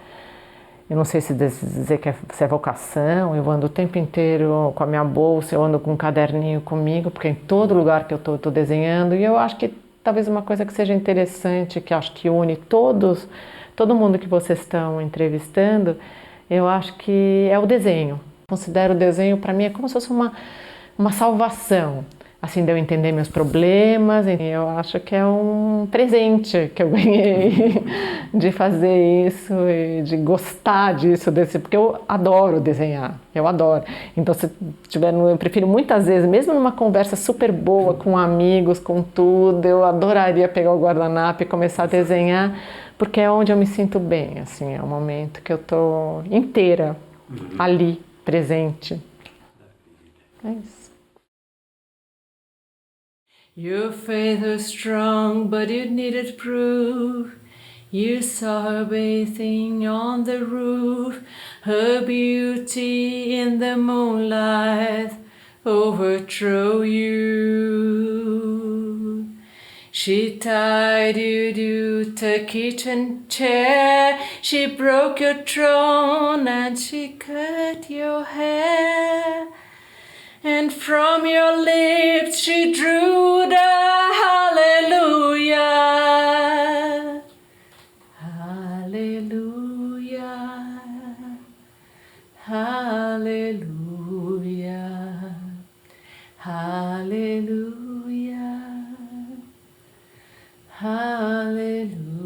eu não sei se dizer que se é vocação. Eu ando o tempo inteiro com a minha bolsa, eu ando com um caderninho comigo, porque em todo lugar que eu estou desenhando, e eu acho que talvez uma coisa que seja interessante, que acho que une todo mundo que vocês estão entrevistando, eu acho que é o desenho. Considero o desenho, para mim, é como se fosse uma salvação, assim, de eu entender meus problemas. E eu acho que é um presente que eu ganhei de fazer isso e de gostar disso, porque eu adoro desenhar, eu adoro. Então, se tiver, eu prefiro muitas vezes, mesmo numa conversa super boa com amigos, com tudo, eu adoraria pegar o guardanapo e começar a desenhar, porque é onde eu me sinto bem, assim, é o momento que eu tô inteira ali, presente. É isso. Your faith was strong, but it needed proof. You saw her bathing on the roof, her beauty in the moonlight overthrew you. She tied you to the kitchen chair, she broke your throne and she cut your hair. And from your lips she drew the hallelujah. Hallelujah. Hallelujah. Hallelujah. Hallelujah.